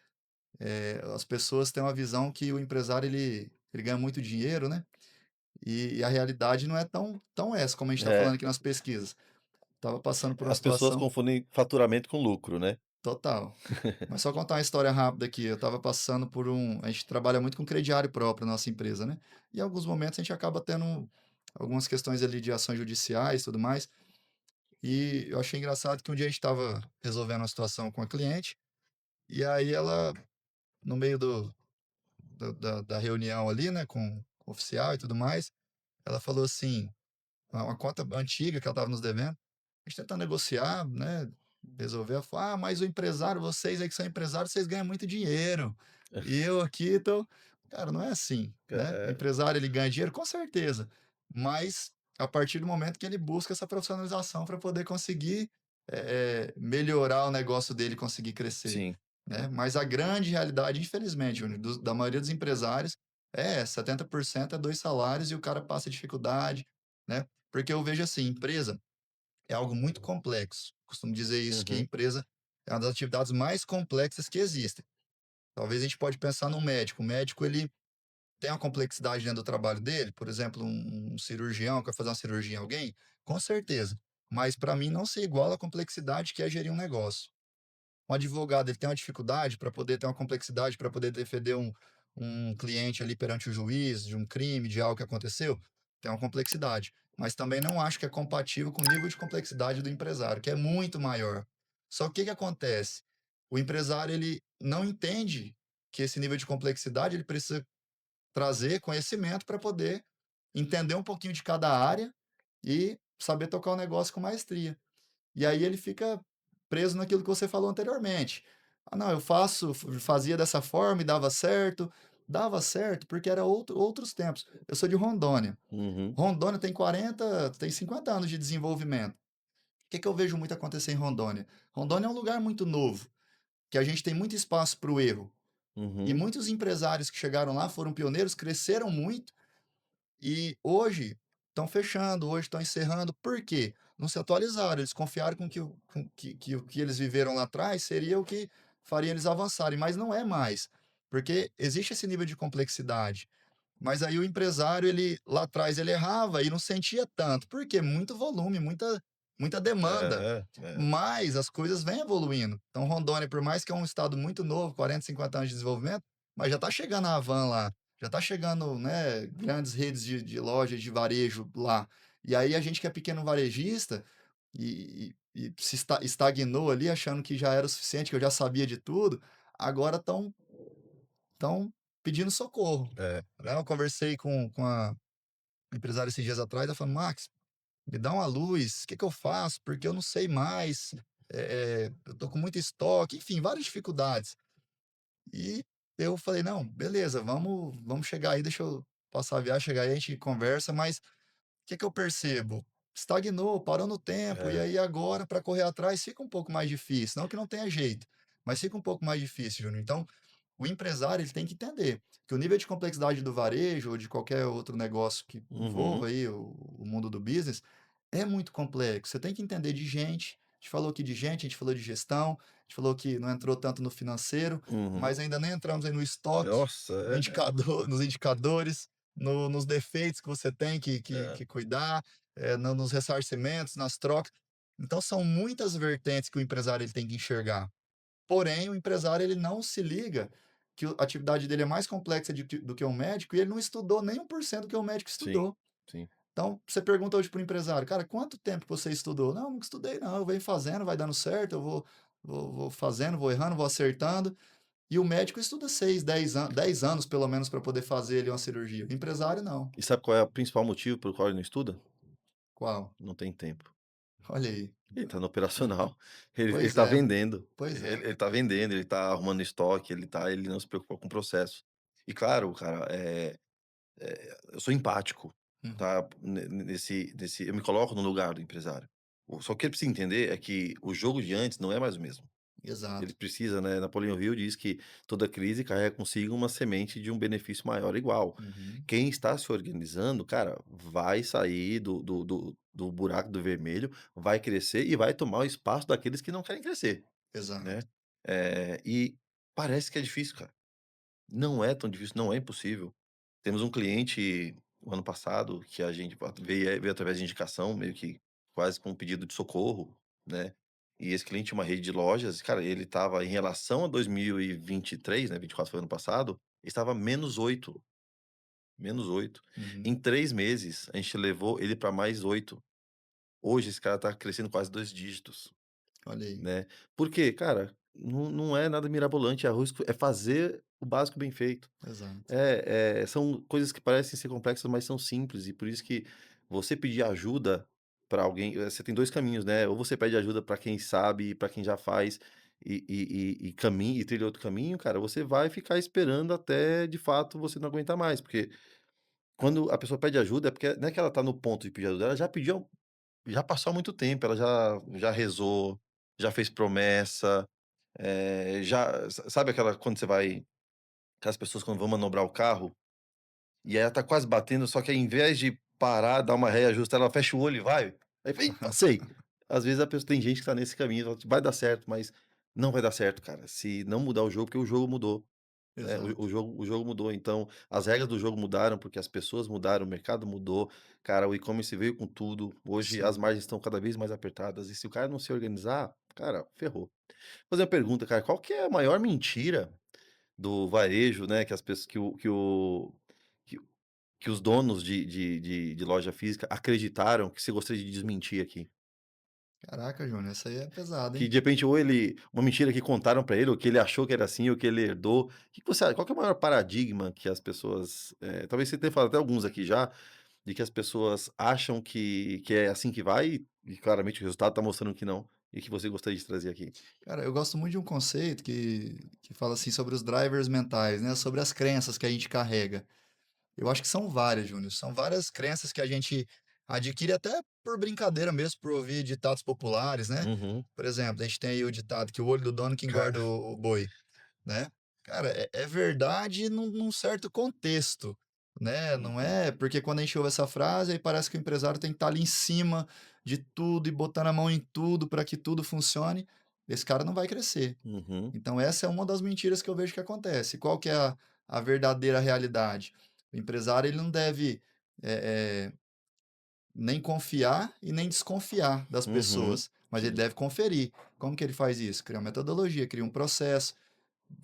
As pessoas têm uma visão que o empresário ele ganha muito dinheiro, né? E a realidade não é tão essa, como a gente está falando É, aqui nas pesquisas. Estava passando por uma as pessoas situação confundem faturamento com lucro, né. total. Mas só contar uma história rápida aqui, eu estava passando por a gente trabalha muito com crediário próprio na nossa empresa, né, e em alguns momentos a gente acaba tendo algumas questões ali de ações judiciais e tudo mais, e eu achei engraçado que um dia a gente estava resolvendo uma situação com a cliente, e aí ela, no meio da reunião ali, né, com o oficial e tudo mais, ela falou assim, uma conta antiga que ela estava nos devendo. A gente tentando negociar, né, resolver. Ela falou: "Ah, mas o empresário, vocês aí que são empresários, vocês ganham muito dinheiro. E eu aqui tô". Cara, não é assim, né. O É, empresário, ele ganha dinheiro, com certeza, mas a partir do momento que ele busca essa profissionalização para poder conseguir, melhorar o negócio dele, conseguir crescer, sim. né. Mas a grande realidade, infelizmente, Júnior, da maioria dos empresários, 70% é 2 salários e o cara passa dificuldade, né. Porque eu vejo assim, empresa é algo muito complexo. Costumo dizer isso, que a Uhum, empresa é uma das atividades mais complexas que existem. Talvez a gente pode pensar no médico. O médico, ele tem uma complexidade dentro do trabalho dele, por exemplo, um cirurgião que vai fazer uma cirurgia em alguém, com certeza. Mas para mim não se iguala à complexidade que é gerir um negócio. Um advogado, ele tem uma dificuldade para poder ter uma complexidade para poder defender um cliente ali perante o juiz de um crime, de algo que aconteceu, tem uma complexidade. Mas também não acho que é compatível com o nível de complexidade do empresário, que é muito maior. Só que o que que acontece? O empresário, ele não entende que esse nível de complexidade ele precisa trazer conhecimento para poder entender um pouquinho de cada área e saber tocar o negócio com maestria. E aí ele fica preso naquilo que você falou anteriormente. "Ah, não, eu fazia dessa forma e dava certo". Dava certo porque era outros tempos. Eu sou de Rondônia. uhum, Rondônia tem 50 anos de desenvolvimento. O que que eu vejo muito acontecer em Rondônia? Rondônia é um lugar muito novo, que a gente tem muito espaço para o erro. E uhum, muitos empresários que chegaram lá foram pioneiros, cresceram muito e hoje estão fechando, hoje estão encerrando. Por quê? Não se atualizaram, eles confiaram com que o que eles viveram lá atrás seria o que faria eles avançarem, mas não é mais, porque existe esse nível de complexidade. Mas aí o empresário, ele lá atrás ele errava e não sentia tanto, porque muito volume, muita demanda, é, é, mas as coisas vêm evoluindo. Então Rondônia, por mais que é um estado muito novo, 40, 50 anos de desenvolvimento, mas já está chegando a Havan lá, já está chegando, né, grandes redes de lojas de varejo lá. E aí a gente que é pequeno varejista e se estagnou ali achando que já era o suficiente, que eu já sabia de tudo, agora estão pedindo socorro, é. né. Eu conversei com a empresária esses dias atrás, ela falou: "Max, me dá uma luz, o que que eu faço? Porque eu não sei mais, eu tô com muito estoque", enfim, várias dificuldades. E eu falei: "Não, beleza, vamos chegar aí, deixa eu passar a viagem, chegar aí a gente conversa", mas o que que eu percebo? Estagnou, parou no tempo, e É. aí agora para correr atrás fica um pouco mais difícil, não que não tenha jeito, mas fica um pouco mais difícil, Júnior. Então, o empresário ele tem que entender que o nível de complexidade do varejo ou de qualquer outro negócio que Uhum, envolva aí o mundo do business é muito complexo. Você tem que entender de gente. A gente falou aqui de gente, a gente falou de gestão, a gente falou que não entrou tanto no financeiro, uhum. mas ainda nem entramos aí no estoque, Nossa, no indicador, nos indicadores, nos defeitos que você tem é, que cuidar, nos ressarcimentos, nas trocas. Então são muitas vertentes que o empresário ele tem que enxergar. Porém, o empresário ele não se liga que a atividade dele é mais complexa do que um médico e ele não estudou nem 1% do que o médico sim, estudou. sim. Então, você pergunta hoje para o empresário, cara, quanto tempo você estudou? Não, não estudei não, eu venho fazendo, vai dando certo, vou fazendo, vou errando, vou acertando. E o médico estuda 6, 10 anos pelo menos para poder fazer ali uma cirurgia. O empresário não. E sabe qual é o principal motivo pelo qual ele não estuda? Qual? Não tem tempo. Olha aí. Ele tá no operacional, ele Pois tá é, vendendo, pois é. ele tá vendendo, ele tá arrumando estoque, ele não se preocupa com o processo. E claro, cara, eu sou empático, Uhum. tá, nesse eu me coloco no lugar do empresário. O só que ele precisa entender é que o jogo de antes não é mais o mesmo. Ele Exato. precisa, né, Napoleão Hill diz que toda crise carrega consigo uma semente de um benefício maior ou igual. Uhum. Quem está se organizando, cara, vai sair do buraco do vermelho, vai crescer e vai tomar o espaço daqueles que não querem crescer, né. Exato. E parece que é difícil, cara. Não é tão difícil, não é impossível. Temos um cliente o ano passado que a gente veio através de indicação, meio que quase com um pedido de socorro, né. E esse cliente tinha uma rede de lojas, cara, ele estava em relação a 2023, né, 24 foi ano passado, estava -8, -8. Em Uhum. 3 meses, a gente levou ele para mais 8. Hoje esse cara tá crescendo quase 2 dígitos, Olha aí. né. Por quê? Cara, não é nada mirabolante, é fazer o básico bem feito. Exato. São coisas que parecem ser complexas, mas são simples, e por isso que você pedir ajuda para alguém você tem 2 caminhos, né, ou você pede ajuda para quem sabe, para quem já faz e caminha e trilha outro caminho, cara, você vai ficar esperando até, de fato, você não aguentar mais, porque quando a pessoa pede ajuda é porque não é que ela tá no ponto de pedir ajuda, ela já passou há muito tempo, ela já rezou, já fez promessa, sabe aquela quando você vai aquelas pessoas quando vão manobrar o carro e aí ela tá quase batendo, só que ao invés de parar, dar uma reajusta, ela fecha o olho e vai. Aí fala: "Ih, passei". Às vezes a pessoa tem gente que tá nesse caminho, ela vai dar certo, mas não vai dar certo, cara, se não mudar o jogo, porque o jogo mudou, né, Exato. o jogo mudou, então as regras do jogo mudaram, porque as pessoas mudaram, o mercado mudou. Cara, o e-commerce veio com tudo, hoje as Sim. margens estão cada vez mais apertadas e se o cara não se organizar, cara, ferrou. Vou fazer uma pergunta, cara, qual que é a maior mentira do varejo, né, que as pessoas que que os donos de loja física acreditaram que você gostaria de desmentir aqui. Caraca, Júnior, essa aí é pesada, Que hein? de repente ou ele uma mentira que contaram pra ele, ou que ele achou que era assim, ou que ele herdou. Que você acha qual que é o maior paradigma que as pessoas, talvez você tenha falado até alguns aqui já, de que as pessoas acham que é assim que vai, e claramente o resultado tá mostrando que não, e que você gostaria de trazer aqui. Cara, eu gosto muito de um conceito que fala assim sobre os drivers mentais, né? Sobre as crenças que a gente carrega. Eu acho que são várias, Júnior. São várias crenças que a gente adquire até por brincadeira mesmo, por ouvir ditados populares, né? Uhum. Por exemplo, a gente tem aí o ditado que o olho do dono que engorda Cara. o boi. Né. Cara, é verdade num certo contexto, né, não Uhum. é porque quando a gente ouve essa frase, aí parece que o empresário tem que estar ali em cima de tudo e botando a mão em tudo para que tudo funcione, esse cara não vai crescer. Uhum. Então essa é uma das mentiras que eu vejo que acontece. Qual que é a verdadeira realidade? O empresário ele não deve, eh nem confiar e nem desconfiar das Uhum. pessoas, mas ele Sim. deve conferir. Como que ele faz isso? Cria uma metodologia, cria um processo,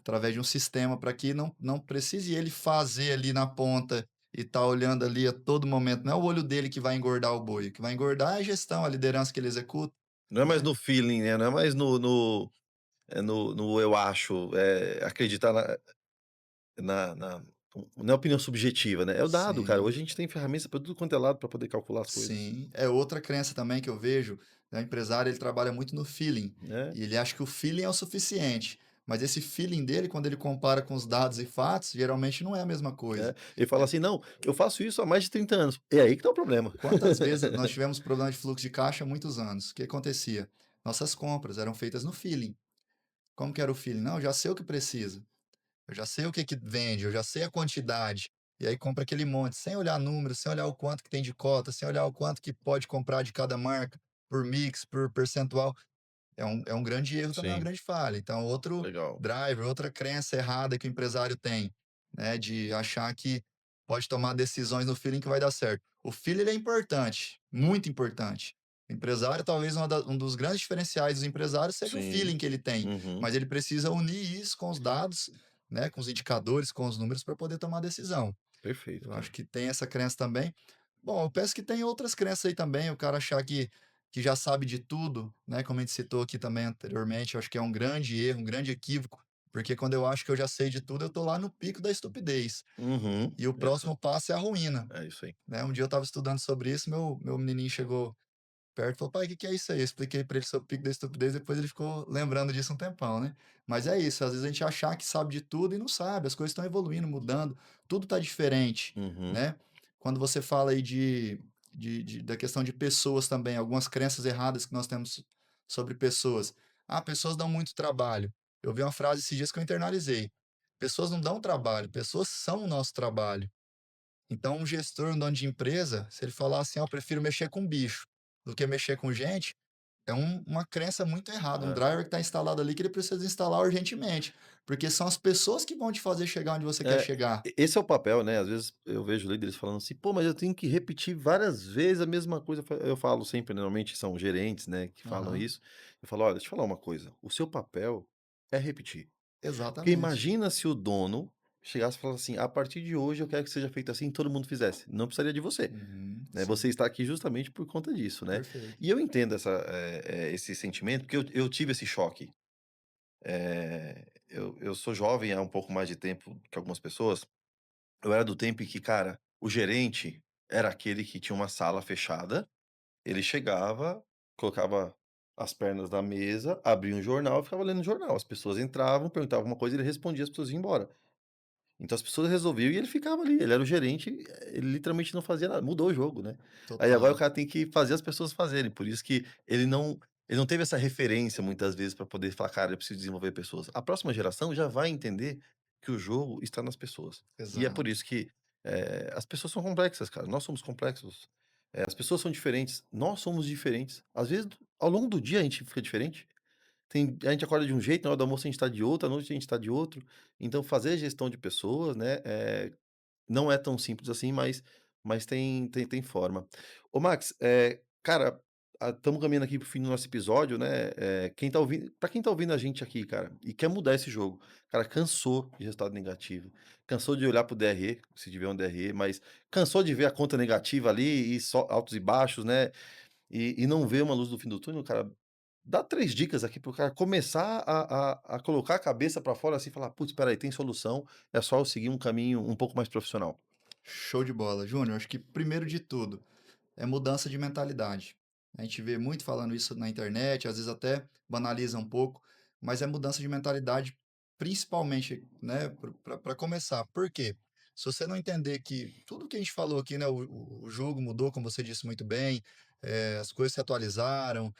através de um sistema para que não precise ele fazer ali na ponta e tá olhando ali a todo momento. Não é o olho dele que vai engordar o boi, o que vai engordar é a gestão, a liderança que ele executa, Não é mais né. no feeling, né, não é mais no "eu acho", acreditar na não é opinião subjetiva, né, é o dado, cara. Sim, Hoje a gente tem ferramentas pra tudo quanto é lado pra poder calcular as coisas, sim. É outra crença também que eu vejo, né, o empresário ele trabalha muito no feeling, né. e ele acha que o feeling é o suficiente, mas esse feeling dele, quando ele compara com os dados e fatos, geralmente não é a mesma coisa. Ele fala assim: "Não, eu faço isso há mais de 30 anos". É aí que tá o problema. Quantas vezes nós tivemos problema de fluxo de caixa há muitos anos? O que acontecia? Nossas compras eram feitas no feeling. Como que era o feeling? Não, já sei o que precisa. eu já sei o que que vende, eu já sei a quantidade, e aí compra aquele monte, sem olhar números, sem olhar o quanto que tem de cota, sem olhar o quanto que pode comprar de cada marca, por mix, por percentual. É um grande erro também, é uma Sim, grande falha. Então, outro legal. driver, outra crença errada que o empresário tem, né, de achar que pode tomar decisões no feeling que vai dar certo. O feeling ele é importante, muito importante. O empresário, talvez um dos grandes diferenciais dos empresários seja o Sim. feeling que ele tem, Uhum. mas ele precisa unir isso com os dados, né, com os indicadores, com os números para poder tomar decisão. Perfeito, Eu acho cara. que tem essa crença também. Bom, eu penso que tem outras crenças aí também, o cara achar que já sabe de tudo, né, como a gente citou aqui também anteriormente, eu acho que é um grande erro, um grande equívoco, porque quando eu acho que eu já sei de tudo, eu tô lá no pico da estupidez. Uhum. E o próximo passo é a ruína, É isso aí. né? Um dia eu estava estudando sobre isso, meu menininho chegou perto, falou: "Pai, o que que é isso aí?" Eu expliquei pra ele sobre o pico da estupidez, depois ele ficou lembrando disso um tempão, né. Mas é isso, às vezes a gente achar que sabe de tudo e não sabe, as coisas estão evoluindo, mudando, tudo tá diferente, Uhum. né. Quando você fala aí da questão de pessoas também, algumas crenças erradas que nós temos sobre pessoas. "Ah, pessoas dão muito trabalho." Eu vi uma frase esses dias que eu internalizei: "Pessoas não dão trabalho, pessoas são o nosso trabalho." Então, um gestor, um dono de empresa, se ele falar assim: "Ah, eu prefiro mexer com bicho do que mexer com gente", é uma crença muito errada, um É. driver que está instalado ali que ele precisa instalar urgentemente, porque são as pessoas que vão te fazer chegar onde você quer É, chegar. esse é o papel, né, às vezes eu vejo líderes falando assim: "Pô, mas eu tenho que repetir várias vezes a mesma coisa", eu falo sempre, normalmente são gerentes, né, que falam Aham, isso, eu falo: "Olha, deixa eu falar uma coisa, o seu papel é repetir". Porque exatamente. imagina se o dono chegasse e falasse assim: "A partir de hoje eu quero que seja feito assim", e todo mundo fizesse, não precisaria de você, Uhum, né, você sim, está aqui justamente por conta disso, né. perfeito. E eu entendo esse sentimento, porque eu tive esse choque. Eu sou jovem há um pouco mais de tempo que algumas pessoas. Eu era do tempo em que, cara, o gerente era aquele que tinha uma sala fechada, ele chegava, colocava as pernas na mesa, abria um jornal e ficava lendo o jornal. As pessoas entravam, perguntavam alguma coisa, ele respondia, as pessoas iam embora. Então as pessoas resolviam e ele ficava ali, ele era o gerente, ele literalmente não fazia nada, mudou o jogo, né. Aí agora o Total, cara tem que fazer as pessoas fazerem, por isso que ele não teve essa referência muitas vezes para poder falar: "Cara, eu preciso desenvolver pessoas". A próxima geração já vai entender que o jogo está nas pessoas. E é por exato, isso que, as pessoas são complexas, cara, nós somos complexos. As pessoas são diferentes, nós somos diferentes. Às vezes, ao longo do dia a gente fica diferente. A gente acorda de um jeito, na hora do almoço a gente está de outro, à noite a gente está de outro. Então fazer gestão de pessoas, né, não é tão simples assim, mas tem forma. Ô Max, cara, estamos caminhando aqui para o fim do nosso episódio, né, quem tá ouvindo a gente aqui, cara, e quer mudar esse jogo, cara, cansou de resultado negativo, cansou de olhar para o DRE, se tiver um DRE, mas cansou de ver a conta negativa ali e só altos e baixos, né, e não vê uma luz no fim do túnel, cara, dá 3 dicas aqui para o cara começar a colocar a cabeça para fora, assim, e falar: "Putz, espera aí, tem solução, é só eu seguir um caminho um pouco mais profissional". show de bola. Júnior, acho que primeiro de tudo é mudança de mentalidade. A gente vê muito falando isso na internet, às vezes até banaliza um pouco, mas é mudança de mentalidade, principalmente, né, para começar. Por quê? Se você não entender que tudo que a gente falou aqui, né, o jogo mudou, como você disse muito bem, as coisas se atualizaram,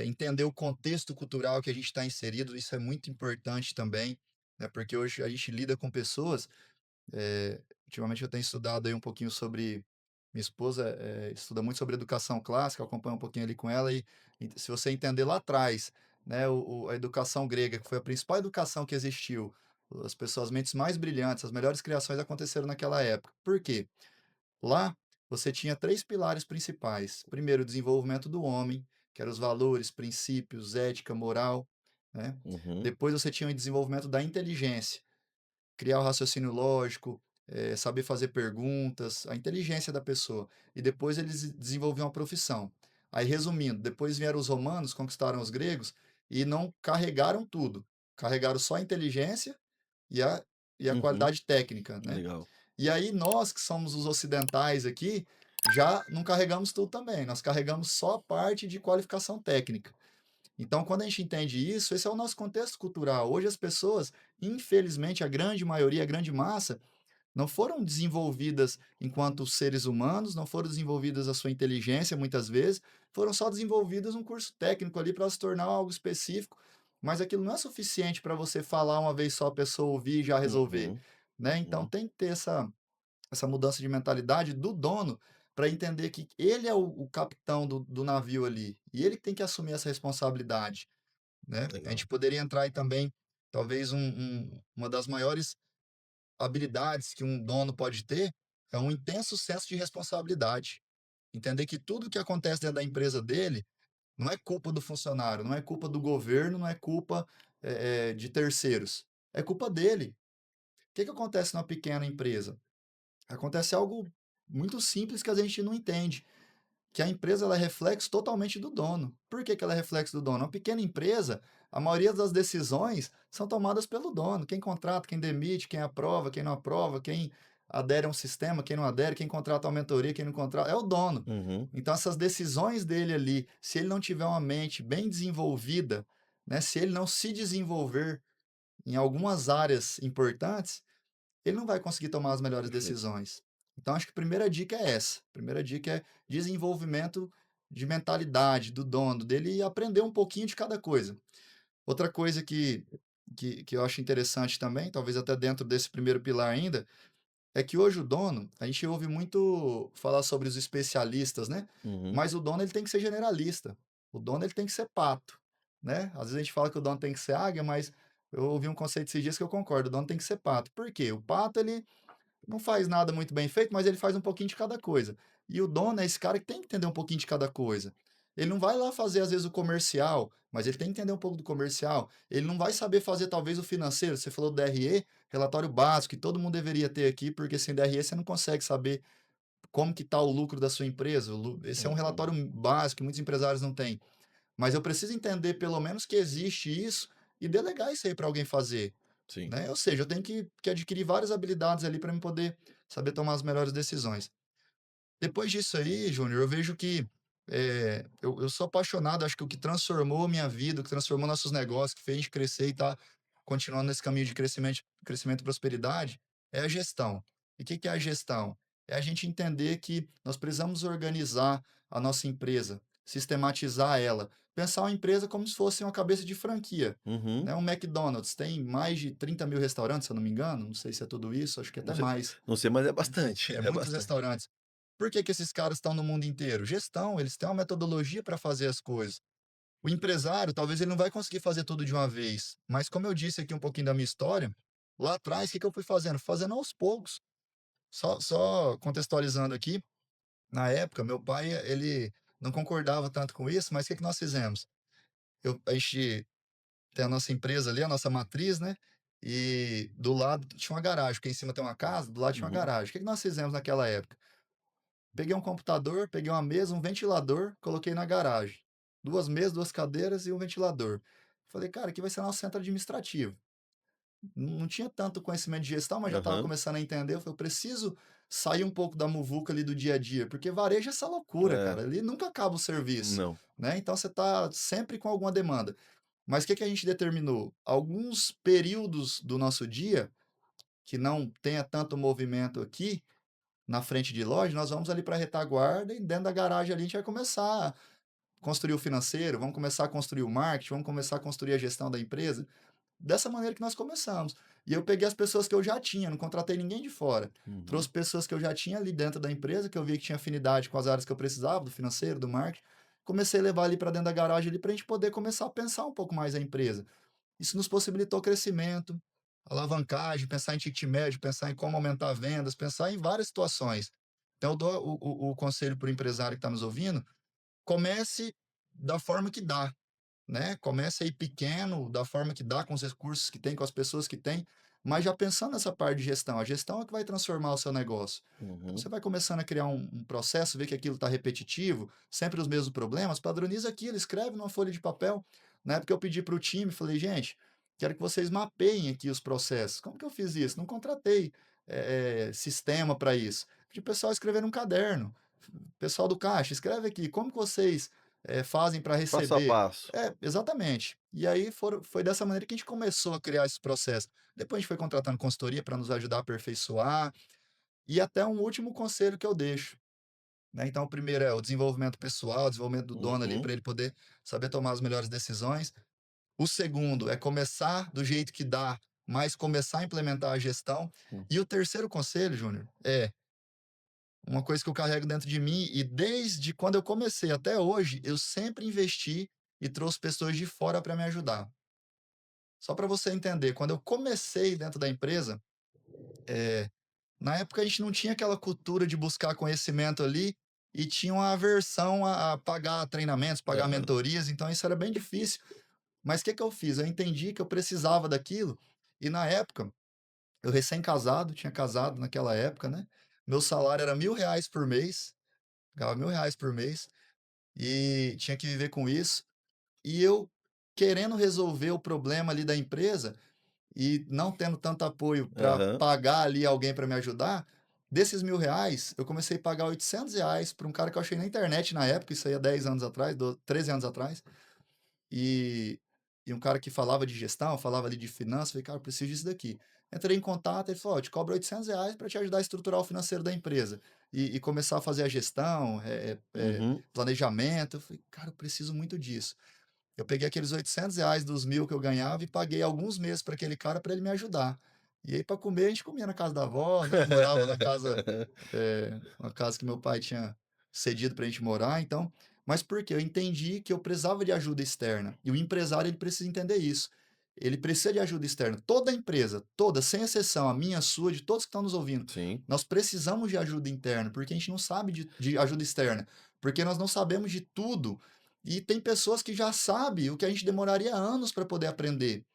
entender o contexto cultural que a gente está inserido, isso é muito importante também, né, porque hoje a gente lida com pessoas ultimamente eu tenho estudado aí um pouquinho sobre minha esposa, estuda muito sobre educação clássica, eu acompanho um pouquinho ali com ela e se você entender lá atrás, né, a educação grega, que foi a principal educação que existiu, as pessoas, as mentes mais brilhantes, as melhores criações aconteceram naquela época. Por quê? Lá você tinha 3 pilares principais. Primeiro, o desenvolvimento do homem, que eram os valores, princípios, ética, moral, né. Uhum, Depois você tinha o desenvolvimento da inteligência, criar o raciocínio lógico, saber fazer perguntas, a inteligência da pessoa. E depois eles desenvolviam a profissão. Aí, resumindo, depois vieram os romanos, conquistaram os gregos e não carregaram tudo. Carregaram só a inteligência e a uhum, qualidade técnica, né? legal. E aí nós que somos os ocidentais aqui, já não carregamos tudo também. Nós carregamos só a parte de qualificação técnica. Então, quando a gente entende isso, esse é o nosso contexto cultural. Hoje as pessoas, infelizmente, a grande maioria, a grande massa, não foram desenvolvidas enquanto seres humanos, não foram desenvolvidas a sua inteligência muitas vezes, foram só desenvolvidas um curso técnico ali para se tornar algo específico mas aquilo não é suficiente para você falar uma vez só, a pessoa ouvir e já resolver, Uhum, né. Então uhum. tem que ter essa mudança de mentalidade do dono, para entender que ele é o capitão do navio ali, e ele tem que assumir essa responsabilidade, né. A Legal. gente poderia entrar aí também, talvez uma das maiores habilidades que um dono pode ter, é um intenso senso de responsabilidade. Entender que tudo que acontece dentro da empresa dele, não é culpa do funcionário, não é culpa do governo, não é culpa, de terceiros, é culpa dele. O que que acontece numa pequena empresa? Acontece algo muito simples que a gente não entende, que a empresa ela é reflexo totalmente do dono. Por que que ela é reflexo do dono? Uma pequena empresa, a maioria das decisões são tomadas pelo dono. Quem contrata, quem demite, quem aprova, quem não aprova, quem adere a um sistema, quem não adere, quem contrata uma mentoria, quem não contrata, é o dono. Uhum, Então essas decisões dele ali, se ele não tiver uma mente bem desenvolvida, né, se ele não se desenvolver em algumas áreas importantes, ele não vai conseguir tomar as melhores perfeito. decisões. Então, acho que a primeira dica é essa. A primeira dica é desenvolvimento de mentalidade do dono, dele aprender um pouquinho de cada coisa. Outra coisa que eu acho interessante também, talvez até dentro desse primeiro pilar ainda, é que hoje o dono, a gente ouve muito falar sobre os especialistas, né? Uhum, Mas o dono ele tem que ser generalista. O dono ele tem que ser pato, né? Às vezes a gente fala que o dono tem que ser águia, mas eu ouvi um conceito esses dias que eu concordo, o dono tem que ser pato. Por quê? O pato ele não faz nada muito bem feito, mas ele faz um pouquinho de cada coisa. E o dono é esse cara que tem que entender um pouquinho de cada coisa. Ele não vai lá fazer, às vezes, o comercial, mas ele tem que entender um pouco do comercial. Ele não vai saber fazer, talvez, o financeiro. Você falou do DRE, relatório básico, que todo mundo deveria ter aqui, porque sem DRE você não consegue saber como que está o lucro da sua empresa. Esse é um uhum. relatório básico que muitos empresários não têm. Mas eu preciso entender, pelo menos, que existe isso e delegar isso aí para alguém fazer. Sim. Né? Ou seja, eu tenho que adquirir várias habilidades ali para me poder saber tomar as melhores decisões. Depois disso aí, Júnior, eu vejo que eu sou apaixonado, acho que o que transformou minha vida, o que transformou nossos negócios, que fez a gente crescer e tá continuando nesse caminho de crescimento e prosperidade, é a gestão. E o que que é a gestão? É a gente entender que nós precisamos organizar a nossa empresa, sistematizar ela, pensar uma empresa como se fosse uma cabeça de franquia. Uhum. Né? Um McDonald's tem mais de 30 mil restaurantes, se eu não me engano, não sei se é tudo isso, acho que Não até sei mais. não sei, mas é bastante, É é muitos bastante. restaurantes. Por que que esses caras estão no mundo inteiro? Gestão, eles têm uma metodologia para fazer as coisas. O empresário, talvez ele não vai conseguir fazer tudo de uma vez, mas como eu disse aqui um pouquinho da minha história, lá atrás, o que que eu fui fazendo? Fazendo aos poucos. Só contextualizando aqui, na época, meu pai, ele não concordava tanto com isso, mas o que que nós fizemos? A gente tem a nossa empresa ali, a nossa matriz, né? E do lado tinha uma garagem, porque em cima tem uma casa, do lado tinha uma Uhum, garagem. O que que nós fizemos naquela época? Peguei um computador, peguei uma mesa, um ventilador, coloquei na garagem. 2 mesas, 2 cadeiras e um ventilador. Falei: "Cara, aqui vai ser nosso centro administrativo". Não tinha tanto conhecimento de gestão, mas já estava aham. começando a entender. Eu falei: "Eu preciso sair um pouco da muvuca ali do dia a dia", porque varejo é essa loucura, É, cara, ali nunca acaba o serviço, não. né, então você está sempre com alguma demanda. Mas o que que a gente determinou? Alguns períodos do nosso dia, que não tenha tanto movimento aqui, na frente de loja, nós vamos ali para a retaguarda e dentro da garagem ali a gente vai começar a construir o financeiro, vamos começar a construir o marketing, vamos começar a construir a gestão da empresa. Dessa maneira que nós começamos. E eu peguei as pessoas que eu já tinha, não contratei ninguém de fora. Uhum, Trouxe pessoas que eu já tinha ali dentro da empresa, que eu vi que tinha afinidade com as áreas que eu precisava, do financeiro, do marketing. Comecei a levar ali para dentro da garagem ali para a gente poder começar a pensar um pouco mais a empresa. Isso nos possibilitou crescimento, alavancagem, pensar em ticket médio, pensar em como aumentar vendas, pensar em várias situações. Então, eu dou o conselho para o empresário que está nos ouvindo: comece da forma que dá, né? Comece aí pequeno, da forma que dá, com os recursos que tem, com as pessoas que tem, mas já pensando nessa parte de gestão. A gestão é que vai transformar o seu negócio. Então, uhum, você vai começando a criar um processo, ver que aquilo está repetitivo, sempre os mesmos problemas, padroniza aquilo, escreve numa folha de papel. Na época eu pedi para o time, falei: gente, quero que vocês mapeiem aqui os processos. Como que eu fiz isso? Não contratei sistema para isso. Pedi o pessoal escrever num caderno. Pessoal do caixa, escreve aqui, como que vocês fazem para passo a receber? passo. É, exatamente. E aí foi dessa maneira que a gente começou a criar esse processo. Depois a gente foi contratando consultoria para nos ajudar a aperfeiçoar. E até um último conselho que eu deixo, né? Então, o primeiro é o desenvolvimento pessoal, o desenvolvimento do dono ali, Uhum, para ele poder saber tomar as melhores decisões. O segundo é começar do jeito que dá, mas começar a implementar a gestão. Hum. E o terceiro conselho, Júnior, é uma coisa que eu carrego dentro de mim e desde quando eu comecei até hoje, eu sempre investi e trouxe pessoas de fora para me ajudar. Só para você entender, quando eu comecei dentro da empresa, eh, na época a gente não tinha aquela cultura de buscar conhecimento ali e tinha uma aversão a pagar treinamentos, pagar Aham. mentorias, então isso era bem difícil. Mas o que que eu fiz? Eu entendi que eu precisava daquilo e na época, eu recém-casado, tinha casado naquela época, né, meu salário era R$ 1.000 por mês, ganhava R$ 1.000 por mês e tinha que viver com isso. E eu querendo resolver o problema ali da empresa e não tendo tanto apoio para Aham. pagar ali alguém para me ajudar, desses R$ 1.000, eu comecei a pagar R$ 800 para um cara que eu achei na internet na época, isso aí há 10 anos atrás, 13 anos atrás, e, e um cara que falava de gestão, falava ali de finanças, falei, cara, eu preciso disso daqui. Entrei em contato, ele falou, ó, eu te cobro R$ 800 para te ajudar a estruturar o financeiro da empresa e começar a fazer a gestão, Uhum. planejamento. Eu falei, cara, eu preciso muito disso. Eu peguei aqueles R$ 800 dos 1.000 que eu ganhava e paguei alguns meses para aquele cara para ele me ajudar. E aí, para comer, a gente comia na casa da avó, né? Morava na casa, uma casa que meu pai tinha cedido para a gente morar. Então, mas por quê? Eu entendi que eu precisava de ajuda externa. E o empresário, ele precisa entender isso. Ele precisa de ajuda externa. Toda empresa, toda, sem exceção, a minha, a sua, de todos que estão nos ouvindo, Sim. nós precisamos de ajuda interna, porque a gente não sabe de ajuda externa. Porque nós não sabemos de tudo e tem pessoas que já sabem o que a gente demoraria anos para poder aprender.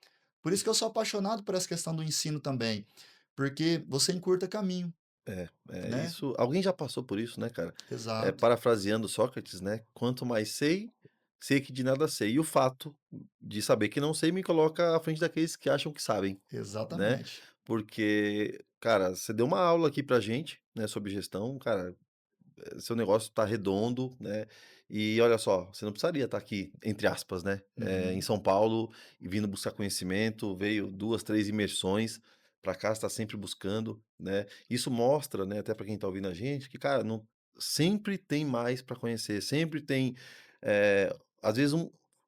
Por isso que eu sou apaixonado por essa questão do ensino também, porque você encurta caminho, né? Isso alguém já passou por isso, né, cara. Exato, Parafraseando Sócrates, né: "Quanto mais sei, sei que de nada sei". E o fato de saber que não sei me coloca à frente daqueles que acham que sabem, né. exatamente. Porque, cara, você deu uma aula aqui pra gente, né, sobre gestão, cara, seu negócio tá redondo, né, e olha só, você não precisaria estar aqui, entre aspas, né, em Uhum, São Paulo e vindo buscar conhecimento, veio 2, 3 imersões para cá, está sempre buscando, né. Isso mostra, né, até para quem está ouvindo a gente, que, cara, não sempre tem mais para conhecer, sempre tem, às vezes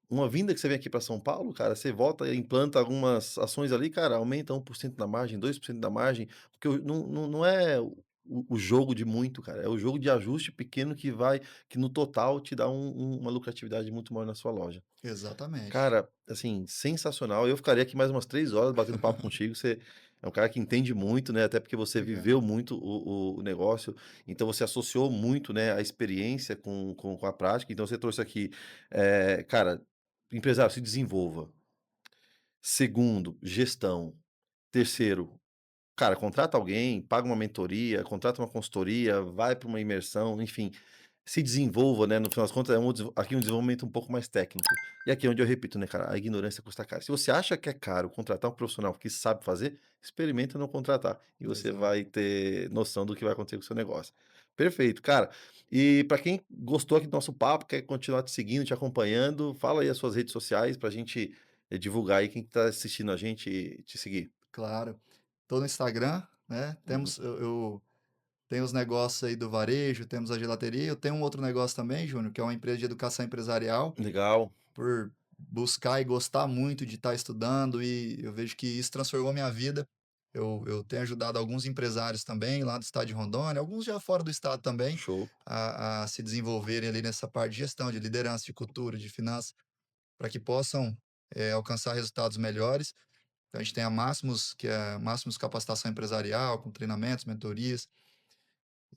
uma vinda que você vem aqui para São Paulo, cara, você volta e implanta algumas ações ali, cara, aumenta 1% da margem, 2% da margem, porque o não é o jogo de muito, cara, é o jogo de ajuste pequeno que no total te dá uma lucratividade muito maior na sua loja. exatamente. Cara, assim, sensacional. Eu ficaria aqui mais umas 3 horas batendo papo contigo, você é um cara que entende muito, né, até porque você viveu Obrigado. muito o negócio, então você associou muito, né, a experiência com a prática, então você trouxe aqui, cara, empresário, se desenvolva. Segundo, gestão. Terceiro, cara, contrata alguém, paga uma mentoria, contrata uma consultoria, vai para uma imersão, enfim, se desenvolva, né, no final das contas é aqui um desenvolvimento um pouco mais técnico. E aqui é onde eu repito, né, cara, a ignorância custa caro. Se você acha que é caro contratar um profissional que sabe fazer, experimenta não contratar, e você Exato. vai ter noção do que vai acontecer com o seu negócio. Perfeito, cara. E para quem gostou aqui do nosso papo, quer continuar te seguindo, te acompanhando, fala aí as suas redes sociais pra gente, divulgar aí quem tá assistindo a gente e te seguir. Claro. Tô no Instagram, né? Uhum. Eu tenho os negócios aí do varejo, temos a gelateria. Eu tenho um outro negócio também, Júnior, que é uma empresa de educação empresarial. Legal. Por buscar e gostar muito de estar estudando e eu vejo que isso transformou minha vida. Eu tenho ajudado alguns empresários também lá do estado de Rondônia, alguns já fora do estado também, Show. a se desenvolverem ali nessa parte de gestão, de liderança, de cultura, de finanças, para que possam alcançar resultados melhores. Então, a gente tem a Máximos, que é a Máximos Capacitação Empresarial, com treinamentos, mentorias,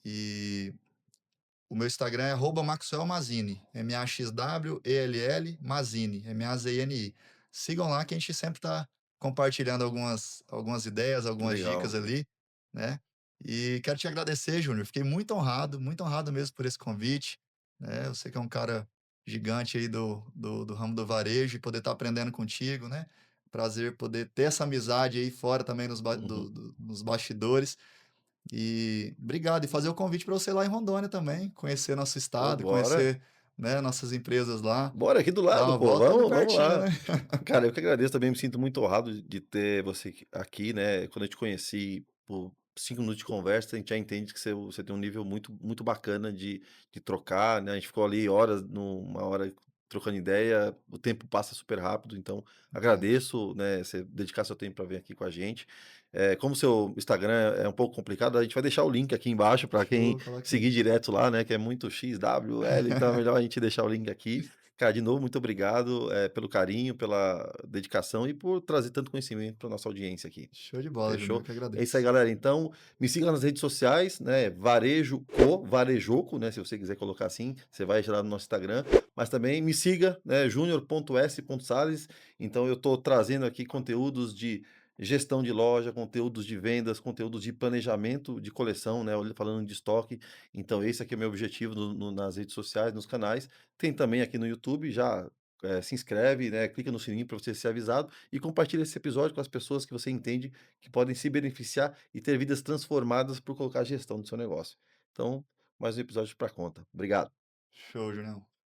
e o meu Instagram é @Maxwell Mazini, Maxwell Mazini, Mazini. Sigam lá que a gente sempre está compartilhando algumas ideias, algumas dicas Legal. ali, né. E quero te agradecer, Júnior, fiquei muito honrado mesmo por esse convite, né. Eu sei que é um cara gigante aí do ramo do varejo e poder estar aprendendo contigo, né. Prazer poder ter essa amizade aí fora também Uhum. nos bastidores. E obrigado, e fazer o convite para você ir lá em Rondônia também, conhecer nosso Pô, estado, bora. conhecer, né, nossas empresas lá, Bora, aqui do dar lado, uma pô, volta ali vamos pertinho, né. lá. Cara, eu que agradeço também, me sinto muito honrado de ter você aqui, né, quando eu te conheci, por 5 minutos de conversa, a gente já entende que você tem um nível muito muito bacana de trocar, né, a gente ficou ali horas, numa hora trocando ideia, o tempo passa super rápido, então Verdade. agradeço, né, você dedicar seu tempo para vir aqui com a gente. Como seu Instagram é um pouco complicado, a gente vai deixar o link aqui embaixo para quem Show, coloca aí. seguir direto lá, né, que é muito XWL, então é melhor a gente deixar o link aqui. Cara, de novo, muito obrigado, pelo carinho, pela dedicação e por trazer tanto conhecimento para nossa audiência aqui. Show de bola, Júnior, eu Fechou? que É isso aí, agradeço. galera. Então, me siga nas redes sociais, né? Varejoco, né? Se você quiser colocar assim, você vai lá no nosso Instagram. Mas também me siga, né? junior.s.sales. Então, eu estou trazendo aqui conteúdos de gestão de loja, conteúdos de vendas, conteúdos de planejamento de coleção, né? Falando de estoque. Então, esse aqui é o meu objetivo nas redes sociais, nos canais. Tem também aqui no YouTube, já se inscreve, né? Clica no sininho para você ser avisado e compartilha esse episódio com as pessoas que você entende que podem se beneficiar e ter vidas transformadas por colocar a gestão do seu negócio. Então, mais um episódio para conta. Obrigado. Show, Júnior.